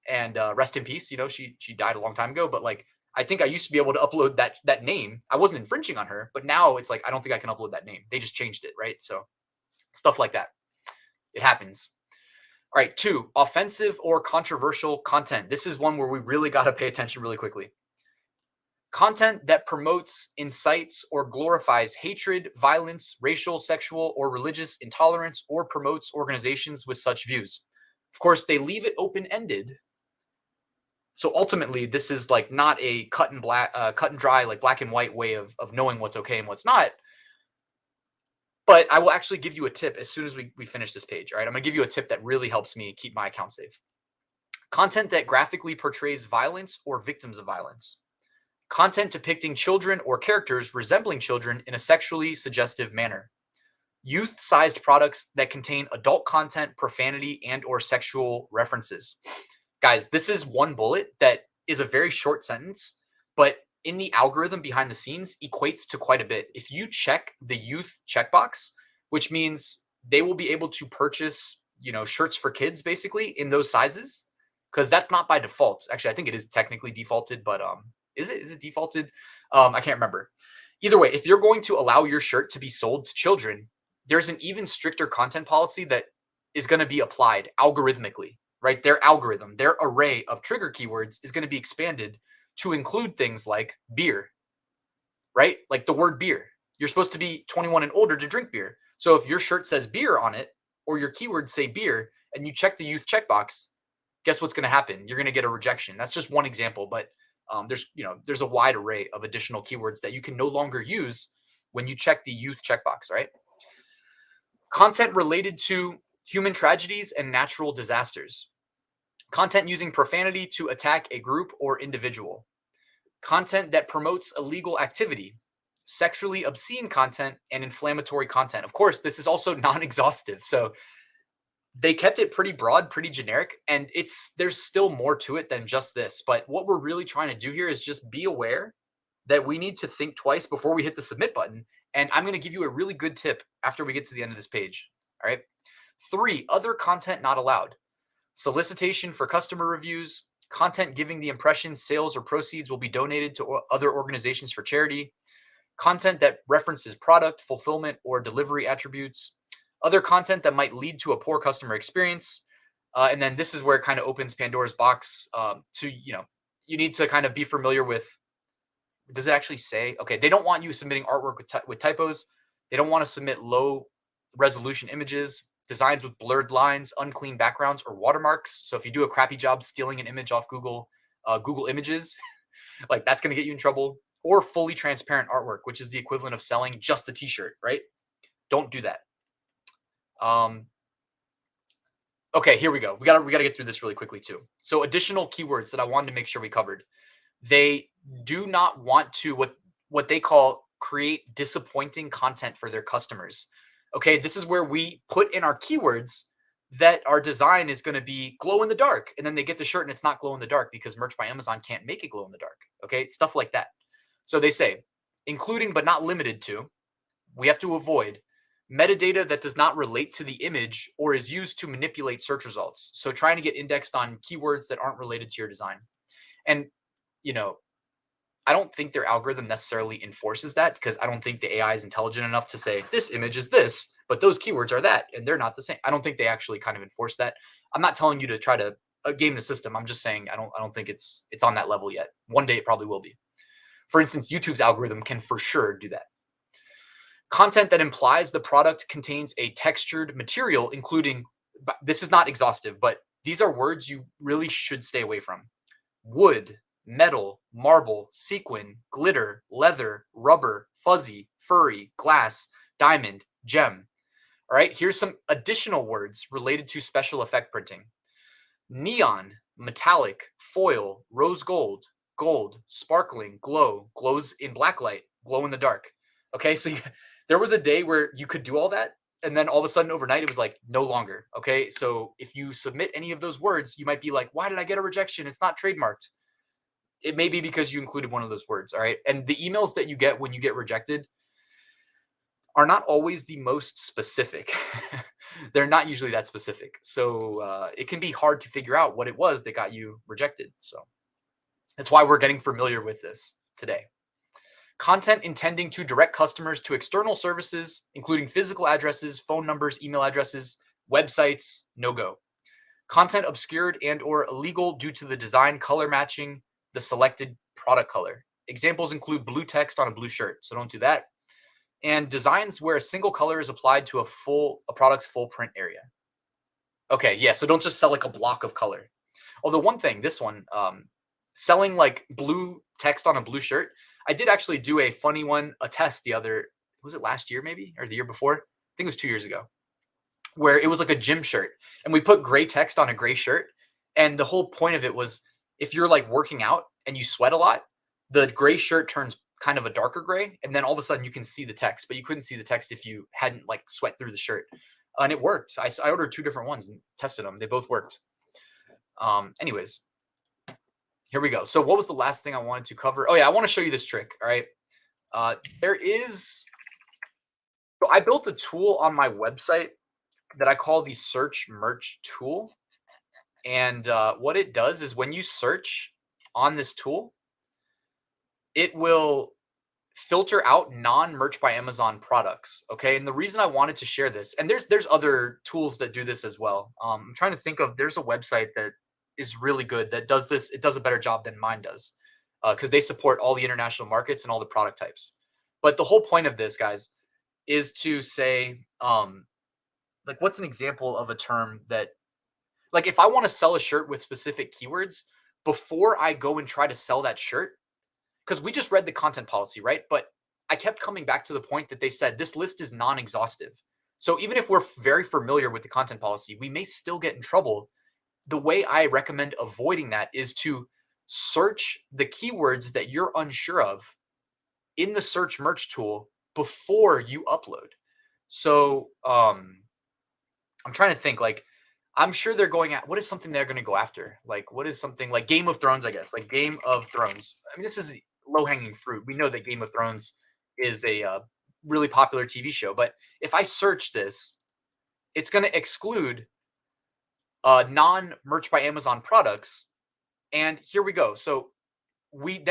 S1: and rest in peace. She died a long time ago, but like I think I used to be able to upload that name. I wasn't infringing on her, but now it's like I don't think I can upload that name. They just changed it, right? So stuff like that. It happens. All right, 2, offensive or controversial content. This is one where we really got to pay attention really quickly. Content that promotes, incites, or glorifies hatred, violence, racial, sexual, or religious intolerance, or promotes organizations with such views. Of course, they leave it open-ended. So ultimately, this is like not a cut and dry, like black and white way of knowing what's okay and what's not. But I will actually give you a tip as soon as we finish this page. All right, I'm gonna give you a tip that really helps me keep my account safe. Content that graphically portrays violence or victims of violence. Content depicting children or characters resembling children in a sexually suggestive manner. Youth-sized products that contain adult content, profanity, and or sexual references. Guys, this is one bullet that is a very short sentence, but in the algorithm behind the scenes equates to quite a bit. If you check the youth checkbox, which means they will be able to purchase, shirts for kids basically in those sizes, because that's not by default. Actually, I think it is technically defaulted, but is it defaulted? I can't remember. Either way, if you're going to allow your shirt to be sold to children, there's an even stricter content policy that is going to be applied algorithmically, right? Their algorithm, their array of trigger keywords is going to be expanded to include things like beer, right? Like the word beer. You're supposed to be 21 and older to drink beer. So if your shirt says beer on it, or your keywords say beer, and you check the youth checkbox, guess what's going to happen? You're going to get a rejection. That's just one example, but there's a wide array of additional keywords that you can no longer use when you check the youth checkbox, right? Content related to human tragedies and natural disasters. Content using profanity to attack a group or individual. Content that promotes illegal activity. Sexually obscene content and inflammatory content. Of course, this is also non-exhaustive. So they kept it pretty broad, pretty generic, and there's still more to it than just this. But what we're really trying to do here is just be aware that we need to think twice before we hit the submit button. And I'm going to give you a really good tip after we get to the end of this page. All right. 3, other content not allowed. Solicitation for customer reviews, content giving the impression sales or proceeds will be donated to other organizations for charity, content that references product, fulfillment, or delivery attributes, other content that might lead to a poor customer experience. And then this is where it kind of opens Pandora's box you need to kind of be familiar with. Does it actually say? Okay, they don't want you submitting artwork with typos. They don't want to submit low resolution images, designs with blurred lines, unclean backgrounds, or watermarks. So if you do a crappy job stealing an image off Google Images, like that's going to get you in trouble. Or fully transparent artwork, which is the equivalent of selling just the t-shirt, right? Don't do that. Okay, here we go. We gotta get through this really quickly too. So additional keywords that I wanted to make sure we covered. They do not want to what they call create disappointing content for their customers. Okay, this is where we put in our keywords that our design is going to be glow in the dark, and then they get the shirt and it's not glow in the dark because Merch by Amazon can't make it glow in the dark. Okay, stuff like that. So they say, including but not limited to, we have to avoid metadata that does not relate to the image or is used to manipulate search results. So trying to get indexed on keywords that aren't related to your design. And you know, I don't think their algorithm necessarily enforces that because I don't think the AI is intelligent enough to say this image is this, but those keywords are that, and they're not the same. I don't think they actually kind of enforce that. I'm not telling you to try to game the system. I'm just saying I don't think it's on that level yet. One day it probably will be. For instance, YouTube's algorithm can for sure do that. Content that implies the product contains a textured material, including, this is not exhaustive, but these are words you really should stay away from: wood, metal, marble, sequin, glitter, leather, rubber, fuzzy, furry, glass, diamond, gem. All right, here's some additional words related to special effect printing: neon, metallic, foil, rose gold, gold, sparkling, glow, glows in black light, glow in the dark. Okay, so there was a day where you could do all that, and then all of a sudden overnight it was like no longer. Okay, so if you submit any of those words, you might be like, why did I get a rejection? It's not trademarked. It may be because you included one of those words. All right, and the emails that you get when you get rejected are not always the most specific. They're not usually that specific. So it can be hard to figure out what it was that got you rejected. So that's why we're getting familiar with this today. Content intending to direct customers to external services, including physical addresses, phone numbers, email addresses, websites, no go. Content obscured and or illegal due to the design color matching the selected product color. Examples include blue text on a blue shirt, so don't do that. And designs where a single color is applied to a product's full print area. Okay, yeah, so don't just sell like a block of color. Although one thing, this one, selling like blue text on a blue shirt, I did actually do a funny one, a test was it last year maybe, or the year before? I think it was 2 years ago, where it was like a gym shirt, and we put gray text on a gray shirt. And the whole point of it was, if you're like working out and you sweat a lot, the gray shirt turns kind of a darker gray, and then all of a sudden you can see the text, but you couldn't see the text if you hadn't like sweat through the shirt. And it worked. I ordered 2 different ones and tested them. They both worked. Anyways, here we go. So what was the last thing I wanted to cover? Oh yeah, I want to show you this trick. All right. So I built a tool on my website that I call the search merch tool. And what it does is when you search on this tool, it will filter out non-Merch by Amazon products. Okay. And the reason I wanted to share this, and there's other tools that do this as well. I'm trying to think of, there's a website that is really good that does this. It does a better job than mine does, because they support all the international markets and all the product types. But the whole point of this, guys, is to say, like, what's an example of a term that, like, if I want to sell a shirt with specific keywords, before I go and try to sell that shirt, because we just read the content policy, right? But I kept coming back to the point that they said this list is non-exhaustive. So even if we're very familiar with the content policy, we may still get in trouble. The way I recommend avoiding that is to search the keywords that you're unsure of in the search merch tool before you upload. So I'm trying to think, like, I'm sure they're going at, what is something they're going to go after? Like, what is something like Game of Thrones, I guess, like Game of Thrones. I mean, this is low hanging fruit. We know that Game of Thrones is a really popular TV show, but if I search this, it's going to exclude non-Merch by Amazon products. And here we go. So we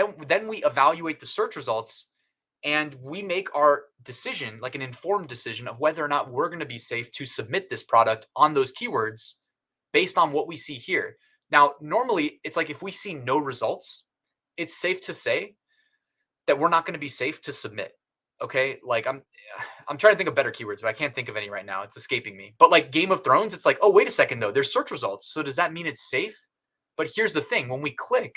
S1: we evaluate the search results, and we make our decision, like an informed decision, of whether or not we're going to be safe to submit this product on those keywords based on what we see here. Now, normally it's like if we see no results, it's safe to say that we're not going to be safe to submit. Okay, like I'm trying to think of better keywords, but I can't think of any right now. It's escaping me. But like Game of Thrones, it's like, oh, wait a second though, there's search results. So does that mean it's safe? But here's the thing: when we click,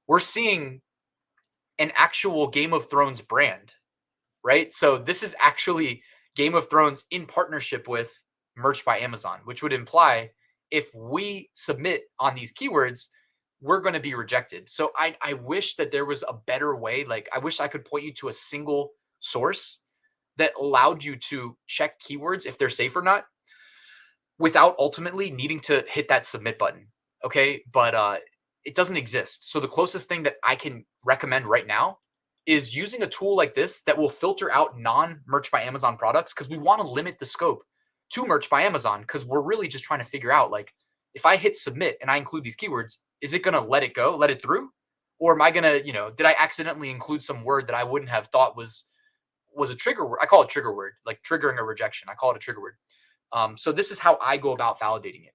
S1: we're seeing an actual Game of Thrones brand, right? So this is actually Game of Thrones in partnership with Merch by Amazon, which would imply if we submit on these keywords, we're going to be rejected. So I wish that there was a better way. Like, I wish I could point you to a single source that allowed you to check keywords if they're safe or not without ultimately needing to hit that submit button. Okay. But it doesn't exist. So the closest thing that I can recommend right now is using a tool like this that will filter out non-Merch by Amazon products, because we want to limit the scope to Merch by Amazon, because we're really just trying to figure out, like, if I hit submit and I include these keywords, is it going to let it go, let it through? Or am I going to, did I accidentally include some word that I wouldn't have thought was a trigger word? I call it trigger word, like triggering a rejection. I call it a trigger word. So this is how I go about validating it.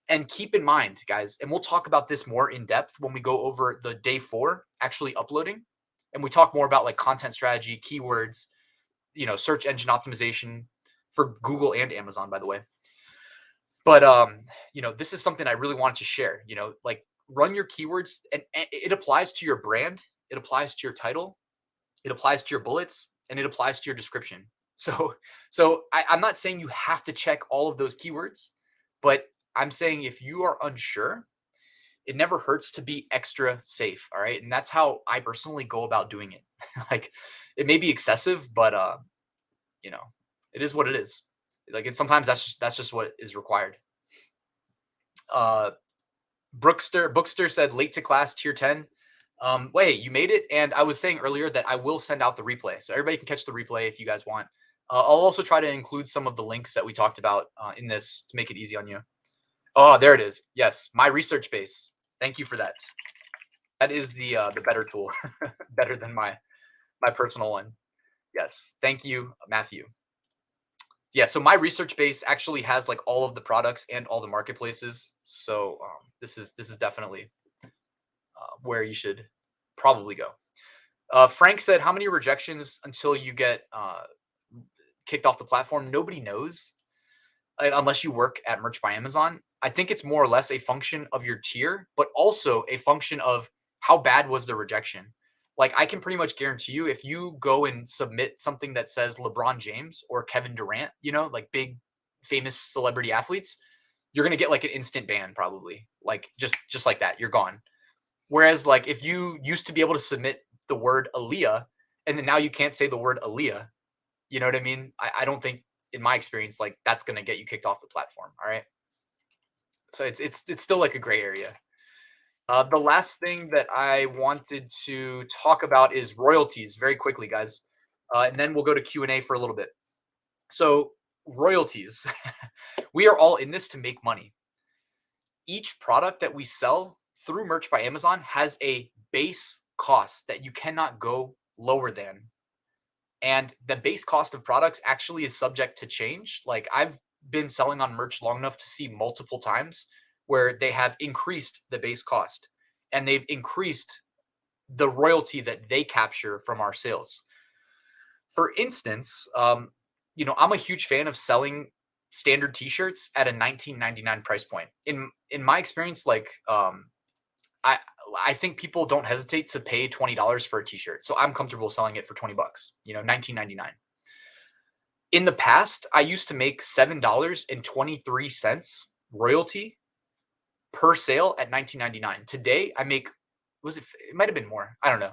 S1: And keep in mind, guys, and we'll talk about this more in depth when we go over the day 4 actually uploading. And we talk more about like content strategy, keywords, search engine optimization for Google and Amazon, by the way. But, this is something I really wanted to share, like, run your keywords, and it applies to your brand. It applies to your title. It applies to your bullets, and it applies to your description. So I'm not saying you have to check all of those keywords, but I'm saying if you are unsure, it never hurts to be extra safe. All right. And that's how I personally go about doing it. Like, it may be excessive, but it is what it is. Like, and sometimes that's just what is required. Bookster said late to class tier 10. Wait, you made it. And I was saying earlier that I will send out the replay, so everybody can catch the replay if you guys want. I'll also try to include some of the links that we talked about in this to make it easy on you. Oh, there it is. Yes, my research base. Thank you for that. That is the better tool, better than my personal one. Yes, thank you, Matthew. Yeah, so my research base actually has like all of the products and all the marketplaces. So this is definitely where you should probably go. Frank said, "How many rejections until you get kicked off the platform?" Nobody knows, unless you work at Merch by Amazon. I think it's more or less a function of your tier, but also a function of how bad was the rejection. Like, I can pretty much guarantee you, if you go and submit something that says LeBron James or Kevin Durant, like big famous celebrity athletes, you're going to get like an instant ban, probably, like just like that. You're gone. Whereas, like, if you used to be able to submit the word Aaliyah and then now you can't say the word Aaliyah, you know what I mean? I don't think, in my experience, like, that's going to get you kicked off the platform. All right. So it's still like a gray area. The last thing that I wanted to talk about is royalties, very quickly, guys. And then we'll go to Q&A for a little bit. So royalties, we are all in this to make money. Each product that we sell through Merch by Amazon has a base cost that you cannot go lower than. And the base cost of products actually is subject to change. Like, I've been selling on Merch long enough to see multiple times where they have increased the base cost and they've increased the royalty that they capture from our sales. For instance, I'm a huge fan of selling standard t-shirts at a $19.99 price point. In my experience, like, I think people don't hesitate to pay $20 for a t-shirt. So I'm comfortable selling it for $20, $19.99. In the past, I used to make $7.23 royalty per sale at $19.99. Today, I make, it might have been more. I don't know.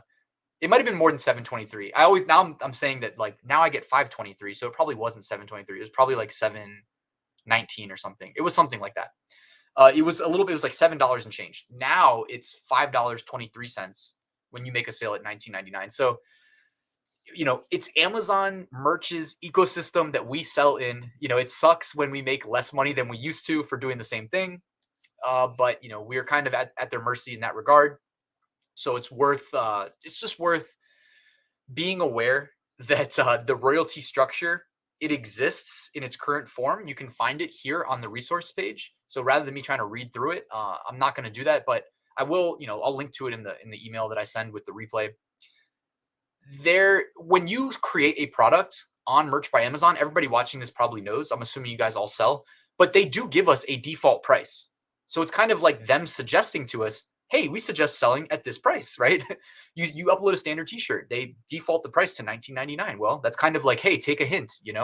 S1: It might have been more than $7.23. Now I'm saying that, like, now I get $5.23. So it probably wasn't $7.23. It was probably like $7.19 or something. It was something like that. It was like $7 and change. Now it's $5.23 when you make a sale at $19.99. So, it's Amazon Merch's ecosystem that we sell in. It sucks when we make less money than we used to for doing the same thing. But we're kind of at their mercy in that regard. So it's just worth being aware that the royalty structure, it exists in its current form. You can find it here on the resource page. So rather than me trying to read through it, I'm not going to do that, but I will, I'll link to it in the email that I send with the replay. When you create a product on Merch by Amazon, everybody watching this probably knows, I'm assuming you guys all sell, but they do give us a default price. So it's kind of like them suggesting to us, hey, we suggest selling at this price, right? You upload a standard t-shirt, they default the price to $19.99. Well, that's kind of like, hey, take a hint, if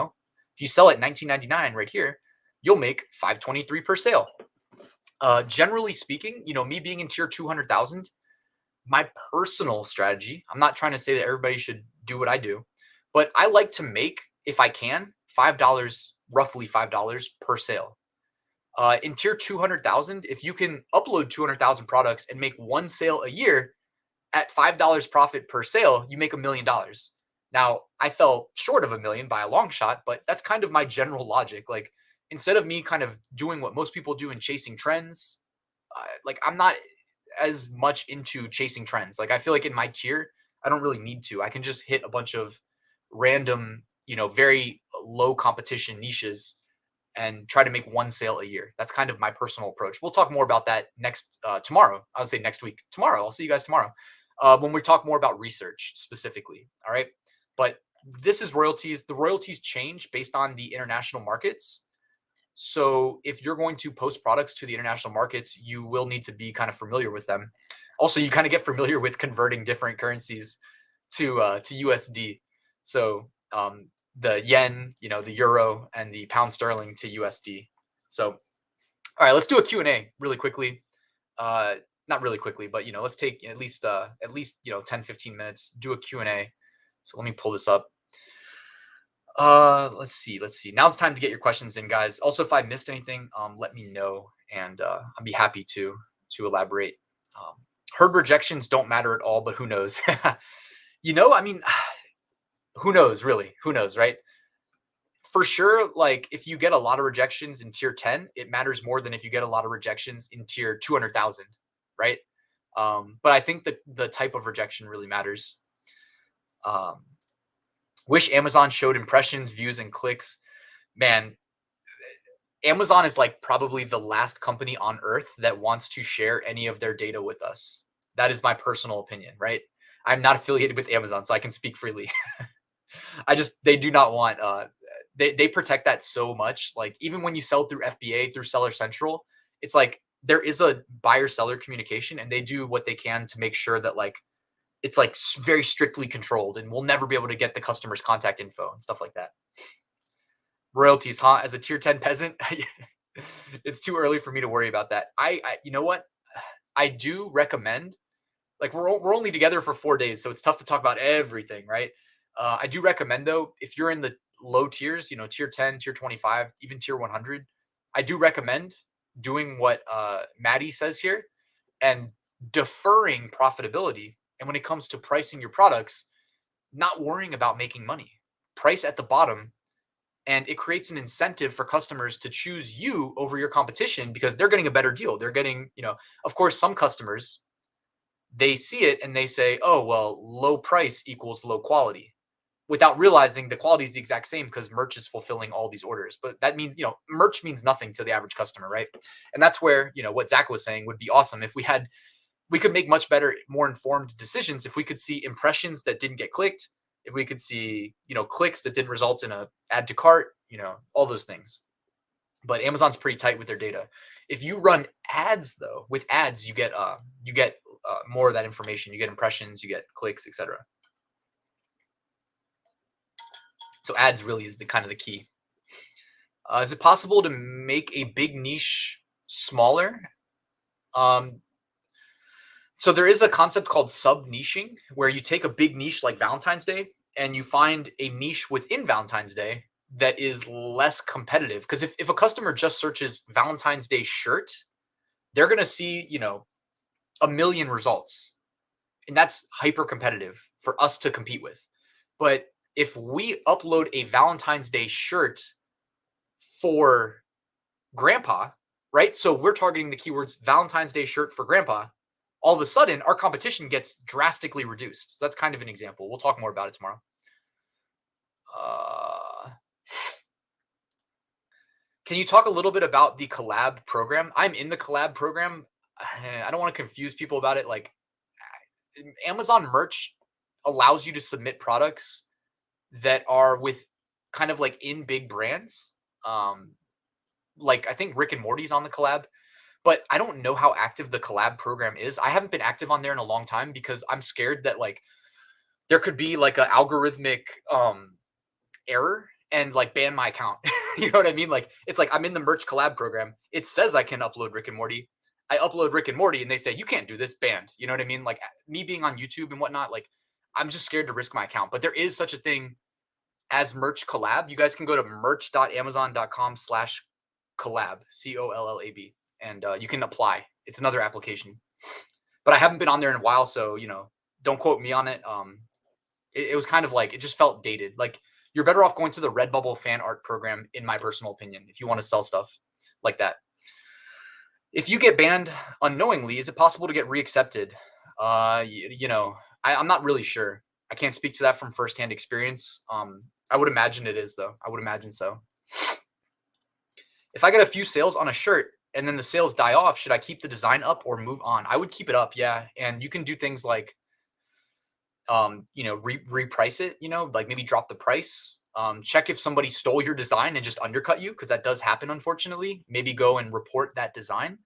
S1: you sell at $19.99 right here, you'll make $5.23 per sale. Generally speaking, me being in tier 200,000, my personal strategy, I'm not trying to say that everybody should do what I do, but I like to make, if I can, $5, roughly $5 per sale. In tier 200,000, if you can upload 200,000 products and make one sale a year at $5 profit per sale, you make $1 million. Now, I fell short of a million by a long shot, but that's kind of my general logic. Like, instead of me kind of doing what most people do and chasing trends, like I'm not as much into chasing trends. Like I feel like in my tier, I don't really need to. I can just hit a bunch of random, very low competition niches and try to make one sale a year. That's kind of my personal approach. We'll talk more about that next tomorrow. I would say next week. Tomorrow, I'll see you guys tomorrow when we talk more about research specifically. All right, but this is royalties. The royalties change based on the international markets. So if you're going to post products to the international markets, you will need to be kind of familiar with them. Also, you kind of get familiar with converting different currencies to USD. So the yen, the euro, and the pound sterling to USD. So all right, let's do a Q&A really quickly. Not really quickly, but let's take at least 10-15 minutes, do a Q&A. So let me pull this up. Let's see. Now's the time to get your questions in, guys. Also, if I missed anything, let me know, and I'd be happy to elaborate. Herd rejections don't matter at all, but who knows? I mean, who knows, really? Who knows, right? For sure, like if you get a lot of rejections in tier 10, it matters more than if you get a lot of rejections in tier 200,000, right? But I think that the type of rejection really matters. Wish Amazon showed impressions, views, and clicks. Man, Amazon is like probably the last company on earth that wants to share any of their data with us. That is my personal opinion, right? I'm not affiliated with Amazon, so I can speak freely. They do not want, they protect that so much. Like even when you sell through FBA, through Seller Central, it's like there is a buyer seller communication and they do what they can to make sure that like, it's like very strictly controlled and we'll never be able to get the customer's contact info and stuff like that. Royalties, huh? As a tier 10 peasant, it's too early for me to worry about that. You know what? I do recommend, like we're only together for 4 days, so it's tough to talk about everything, right? I do recommend though, if you're in the low tiers, tier 10, tier 25, even tier 100, I do recommend doing what Maddie says here and deferring profitability. And when it comes to pricing your products, not worrying about making money. Price at the bottom, and it creates an incentive for customers to choose you over your competition because they're getting a better deal. They're getting, of course, some customers, they see it and they say, oh, well, low price equals low quality, without realizing the quality is the exact same because merch is fulfilling all these orders. But that means, merch means nothing to the average customer, right? And that's where, what Zach was saying would be awesome if we could make much better, more informed decisions if we could see impressions that didn't get clicked, if we could see, clicks that didn't result in a add to cart, all those things. But Amazon's pretty tight with their data. If you run ads though, with ads, you get more of that information. You get impressions, you get clicks, etc. So ads really is the kind of the key. Is it possible to make a big niche smaller? So there is a concept called sub-niching where you take a big niche like Valentine's Day and you find a niche within Valentine's Day that is less competitive. Because if a customer just searches Valentine's Day shirt, they're going to see, 1,000,000 results. And that's hyper competitive for us to compete with. But if we upload a Valentine's Day shirt for grandpa, right? So we're targeting the keywords Valentine's Day shirt for grandpa. All of a sudden, our competition gets drastically reduced. So that's kind of an example. We'll talk more about it tomorrow. Can you talk a little bit about the collab program? I'm in the collab program. I don't want to confuse people about it. Like Amazon merch allows you to submit products that are with kind of like in big brands. Like I think Rick and Morty's on the collab. But I don't know how active the collab program is. I haven't been active on there in a long time because I'm scared that like there could be like an algorithmic error and like ban my account. You know what I mean? Like, it's like I'm in the merch collab program. It says I can upload Rick and Morty. I upload Rick and Morty and they say, you can't do this, banned. You know what I mean? Like me being on YouTube and whatnot, like I'm just scared to risk my account. But there is such a thing as merch collab. You guys can go to merch.amazon.com/collab, COLLAB, and you can apply. It's another application. But I haven't been on there in a while, so don't quote me on it. It was kind of like, it just felt dated. Like you're better off going to the Redbubble fan art program, in my personal opinion, if you want to sell stuff like that. If you get banned unknowingly, is it possible to get reaccepted? I'm not really sure. I can't speak to that from firsthand experience. I would imagine it is, though. I would imagine so. If I get a few sales on a shirt and then the sales die off, should I keep the design up or move on? I would keep it up, yeah. And you can do things like, reprice it, like maybe drop the price. Check if somebody stole your design and just undercut you, because that does happen, unfortunately. Maybe go and report that design.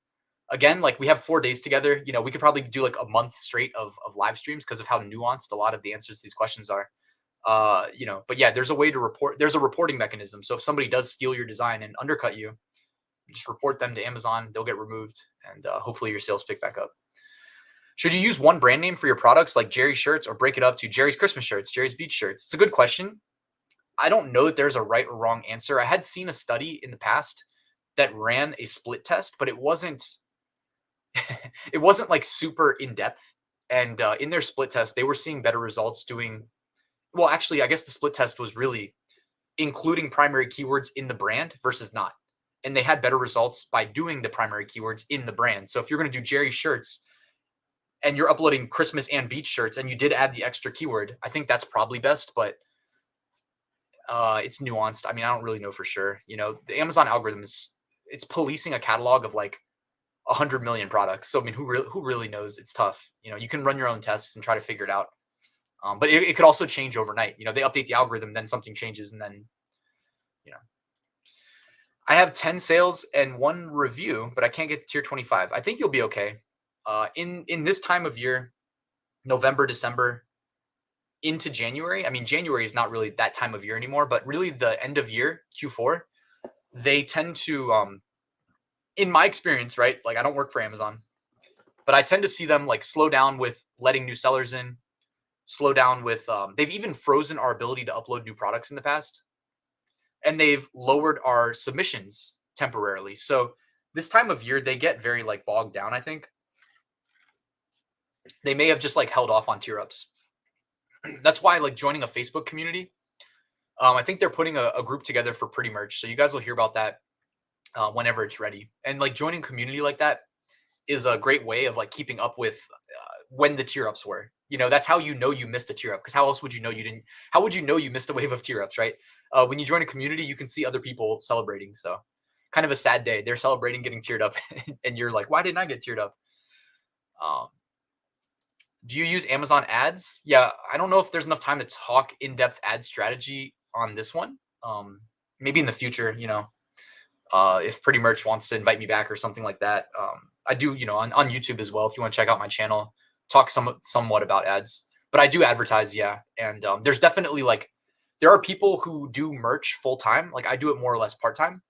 S1: Again, like we have 4 days together. We could probably do like a month straight of live streams because of how nuanced a lot of the answers to these questions are. But yeah, there's a way to report. There's a reporting mechanism. So if somebody does steal your design and undercut you, just report them to Amazon. They'll get removed, and hopefully your sales pick back up. Should you use one brand name for your products like Jerry's shirts, or break it up to Jerry's Christmas shirts, Jerry's beach shirts? It's a good question. I don't know that there's a right or wrong answer. I had seen a study in the past that ran a split test, but it wasn't it wasn't like super in depth. And in their split test, they were seeing better results doing, well, actually, I guess the split test was really including primary keywords in the brand versus not. And they had better results by doing the primary keywords in the brand. So if you're going to do Jerry shirts and you're uploading Christmas and beach shirts and you did add the extra keyword, I think that's probably best, but it's nuanced. I mean, I don't really know for sure. The Amazon algorithm it's policing a catalog of like 100 million products. So I mean, who really knows? It's tough. You can run your own tests and try to figure it out. But it could also change overnight. They update the algorithm, then something changes, and then, I have 10 sales and 1 review, but I can't get to tier 25. I think you'll be okay. In this time of year, November, December, into January. I mean, January is not really that time of year anymore, but really the end of year, Q4, they tend to, in my experience, right? Like I don't work for Amazon, but I tend to see them like slow down with letting new sellers in, slow down with, they've even frozen our ability to upload new products in the past. And they've lowered our submissions temporarily. So this time of year, they get very like bogged down, I think. They may have just like held off on tier ups. That's why like joining a Facebook community, I think they're putting a group together for Pretty Merch. So you guys will hear about that whenever it's ready. And like joining community like that is a great way of like keeping up with when the tier ups were. That's how you missed a tier up, because how else would you know you didn't? How would you know you missed a wave of tier ups, right? When you join a community, you can see other people celebrating. So kind of a sad day. They're celebrating getting tiered up and you're like, why didn't I get tiered up? Do you use Amazon ads? Yeah, I don't know if there's enough time to talk in-depth ad strategy on this one. Maybe in the future, if Pretty Merch wants to invite me back or something like that. I do, on YouTube as well. If you want to check out my channel, talk somewhat about ads, but I do advertise. Yeah. And there's definitely like, there are people who do merch full time. Like I do it more or less part time.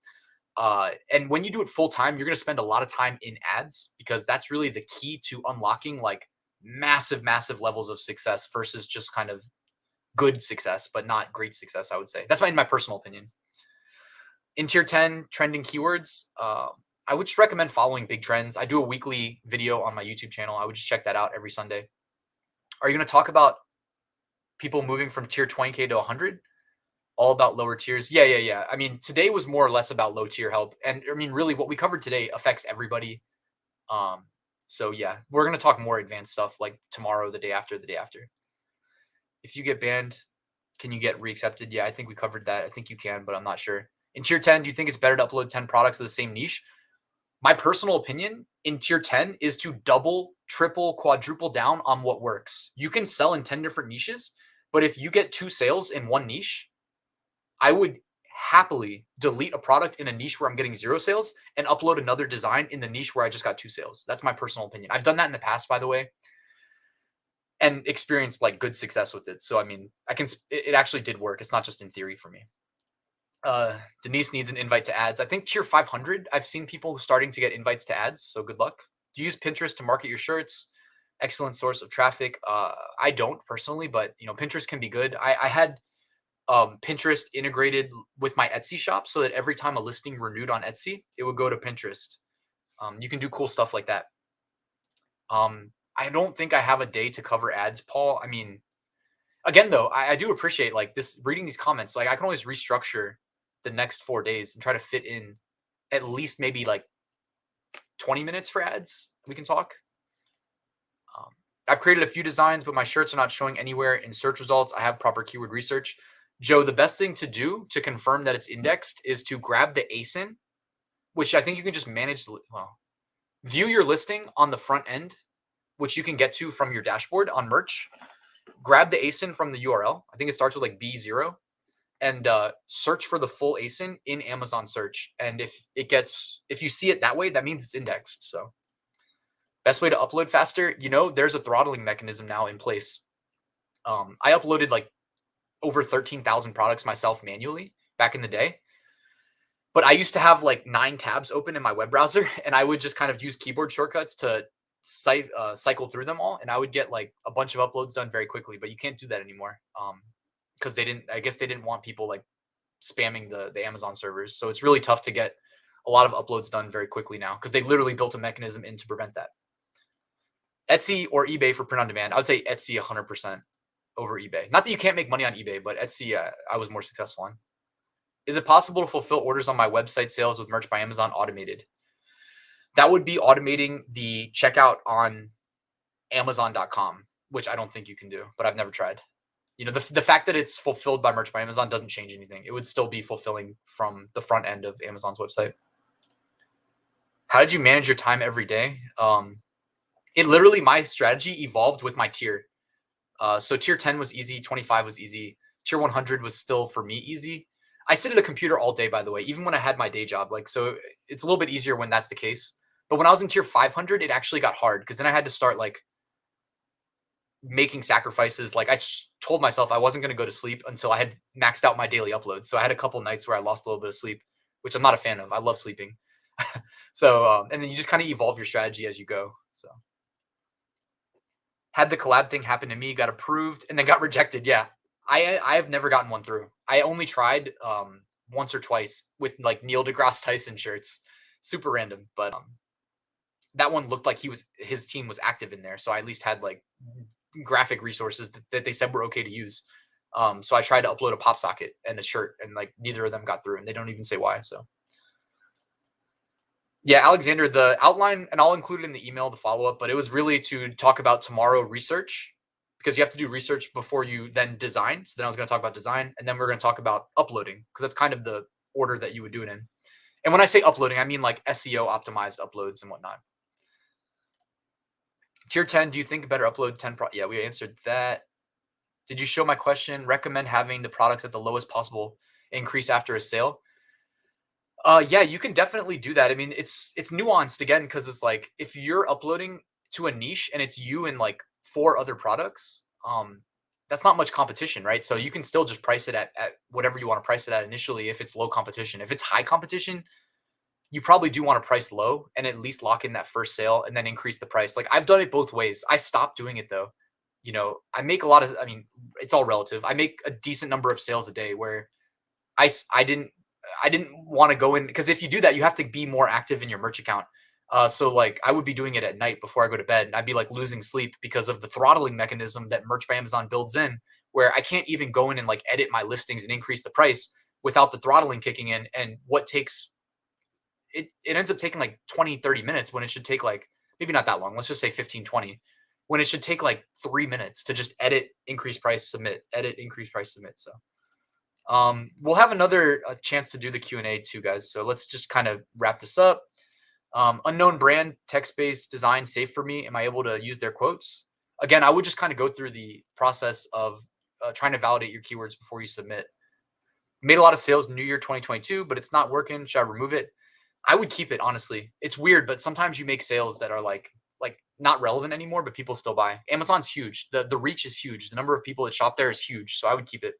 S1: And when you do it full time, you're going to spend a lot of time in ads, because that's really the key to unlocking like massive levels of success versus just kind of good success, but not great success, I would say. That's in my personal opinion. In tier 10 trending keywords, I would just recommend following big trends. I do a weekly video on my YouTube channel. I would just check that out every Sunday. Are you going to talk about people moving from tier 20K to 100? All about lower tiers? Yeah. I mean, today was more or less about low tier help. And I mean, really what we covered today affects everybody. So yeah, we're going to talk more advanced stuff like tomorrow, the day after. If you get banned, can you get reaccepted? Yeah, I think we covered that. I think you can, but I'm not sure. In tier 10, do you think it's better to upload 10 products of the same niche? My personal opinion in tier 10 is to double, triple, quadruple down on what works. You can sell in 10 different niches, but if you get 2 sales in one niche, I would happily delete a product in a niche where I'm getting 0 sales and upload another design in the niche where I just got 2 sales. That's my personal opinion. I've done that in the past, by the way, and experienced like good success with it. So, I mean, it actually did work. It's not just in theory for me. Denise needs an invite to ads. I think tier 500, I've seen people starting to get invites to ads. So good luck. Do you use Pinterest to market your shirts? Excellent source of traffic. I don't personally, but Pinterest can be good. I had Pinterest integrated with my Etsy shop so that every time a listing renewed on Etsy, it would go to Pinterest. You can do cool stuff like that. I don't think I have a day to cover ads, Paul. I mean, again, though, I do appreciate like this reading these comments. Like I can always restructure the next 4 days and try to fit in at least maybe like 20 minutes for ads. We can talk. I've created a few designs, but my shirts are not showing anywhere in search results. I have proper keyword research. Joe, the best thing to do to confirm that it's indexed is to grab the ASIN, which I think you can just manage. Well, view your listing on the front end, which you can get to from your dashboard on merch. Grab the ASIN from the URL. I think it starts with like B0, and search for the full ASIN in Amazon search. And if you see it that way, that means it's indexed. So best way to upload faster, there's a throttling mechanism now in place. I uploaded like over 13,000 products myself manually back in the day. But I used to have like 9 tabs open in my web browser, and I would just kind of use keyboard shortcuts to cycle through them all, and I would get like a bunch of uploads done very quickly. But you can't do that anymore because I guess they didn't want people like spamming the Amazon servers. So it's really tough to get a lot of uploads done very quickly now because they literally built a mechanism in to prevent that. Etsy or eBay for print on demand? I would say Etsy 100% over eBay. Not that you can't make money on eBay, but Etsy I was more successful on. Is it possible to fulfill orders on my website sales with Merch by Amazon automated? That would be automating the checkout on Amazon.com, which I don't think you can do, but I've never tried. The fact that it's fulfilled by Merch by Amazon doesn't change anything. It would still be fulfilling from the front end of Amazon's website. How did you manage your time every day? It literally, my strategy evolved with my tier. So tier 10 was easy, 25 was easy, tier 100 was still for me easy. I sit at a computer all day, by the way, even when I had my day job. So it's a little bit easier when that's the case. But when I was in tier 500, it actually got hard because then I had to start like making sacrifices. Like I told myself I wasn't going to go to sleep until I had maxed out my daily uploads. So I had a couple nights where I lost a little bit of sleep, which I'm not a fan of. I love sleeping. So and then you just kind of evolve your strategy as you go. So had the collab thing happen to me, got approved, and then got rejected. Yeah. I have never gotten one through. I only tried once or twice with like Neil deGrasse Tyson shirts. Super random, but that one looked like his team was active in there. So I at least had like graphic resources that they said were okay to use. So I tried to upload a pop socket and a shirt, and like neither of them got through, and they don't even say why. So yeah, Alexander, the outline, and I'll include it in the email, the follow-up, but it was really to talk about tomorrow research, because you have to do research before you then design. So then I was going to talk about design, and then we're going to talk about uploading, because that's kind of the order that you would do it in. And when I say uploading, I mean like SEO optimized uploads and whatnot. Tier 10, do you think better upload 10? Yeah, we answered that. Did you show my question? Recommend having the products at the lowest possible increase after a sale? Yeah, you can definitely do that. I mean, it's nuanced again, because it's like if you're uploading to a niche and it's you and like 4 other products, that's not much competition, right? So you can still just price it at whatever you want to price it at initially if it's low competition. If it's high competition, you probably do want to price low and at least lock in that first sale and then increase the price. Like I've done it both ways. I stopped doing it though. I make I mean, it's all relative. I make a decent number of sales a day where I didn't want to go in, because if you do that, you have to be more active in your merch account. So like I would be doing it at night before I go to bed, and I'd be like losing sleep because of the throttling mechanism that Merch by Amazon builds in, where I can't even go in and like edit my listings and increase the price without the throttling kicking in. And what takes it ends up taking like 20-30 minutes when it should take like maybe not that long. Let's just say 15-20, when it should take like 3 minutes to just edit, increase price, submit, edit, increase price, submit. So we'll have another chance to do the Q&A too, guys. So let's just kind of wrap this up. Unknown brand, text-based design, safe for me. Am I able to use their quotes? Again, I would just kind of go through the process of trying to validate your keywords before you submit. Made a lot of sales New Year 2022, but it's not working. Should I remove it? I would keep it, honestly. It's weird, but sometimes you make sales that are like not relevant anymore, but people still buy. Amazon's huge. The reach is huge. The number of people that shop there is huge. So I would keep it.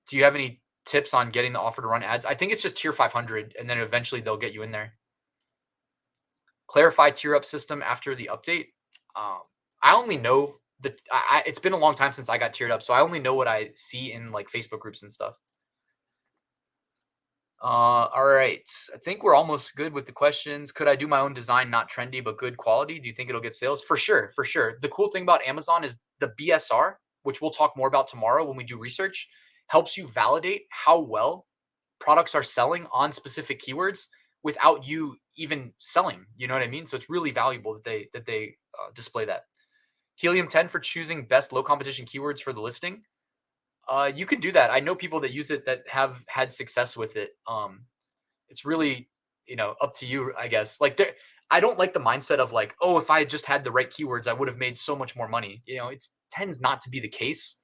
S1: Do you have any tips on getting the offer to run ads. I think it's just tier 500, and then eventually they'll get you in there. Clarify tier up system after the update. I only know it's been a long time since I got tiered up, so I only know what I see in like Facebook groups and stuff. All right. I think we're almost good with the questions. Could I do my own design, not trendy, but good quality? Do you think it'll get sales? For sure, for sure. The cool thing about Amazon is the BSR, which we'll talk more about tomorrow when we do research, helps you validate how well products are selling on specific keywords without you even selling. You know what I mean? So it's really valuable that they display that. Helium 10 for choosing best low competition keywords for the listing. You can do that. I know people that use it that have had success with it. It's really, up to you, I guess. Like I don't like the mindset of like, oh, if I had just had the right keywords, I would have made so much more money. It tends not to be the case.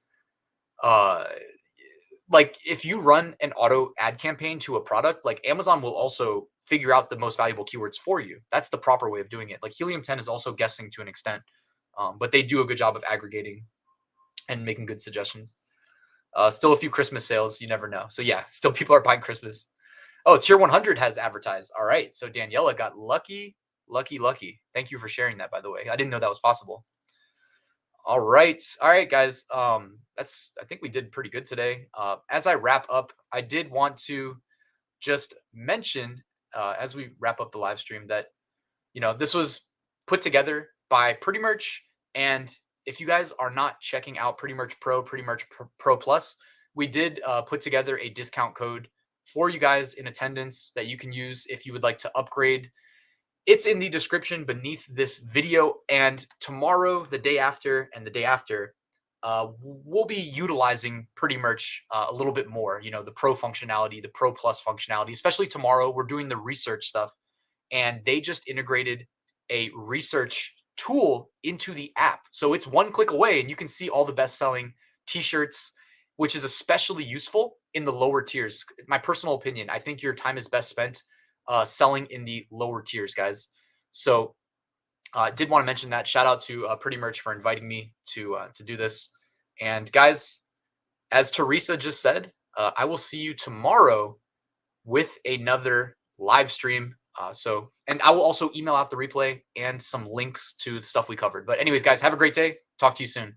S1: Like if you run an auto ad campaign to a product, like Amazon will also figure out the most valuable keywords for you. That's the proper way of doing it. Like Helium 10 is also guessing to an extent, but they do a good job of aggregating and making good suggestions. Still a few Christmas sales. You never know. So yeah, still people are buying Christmas. Oh, tier 100 has advertised. All right. So Daniela got lucky. Thank you for sharing that, by the way. I didn't know that was possible. All right, guys. I think we did pretty good today. As I wrap up, I did want to just mention as we wrap up the live stream that this was put together by Pretty Merch, and if you guys are not checking out Pretty Merch Pro, Pretty Merch Pro Plus, we did put together a discount code for you guys in attendance that you can use if you would like to upgrade. It's in the description beneath this video, and tomorrow, the day after, and the day after, we'll be utilizing Pretty Merch a little bit more. The Pro functionality, the Pro Plus functionality, especially tomorrow. We're doing the research stuff, and they just integrated a research tool into the app. So it's one click away, and you can see all the best-selling t-shirts, which is especially useful in the lower tiers. My personal opinion, I think your time is best spent selling in the lower tiers, guys. So did want to mention that. Shout out to Pretty Merch for inviting me to do this. And guys, as Teresa just said, I will see you tomorrow with another live stream. And I will also email out the replay and some links to the stuff we covered. But anyways, guys, have a great day. Talk to you soon.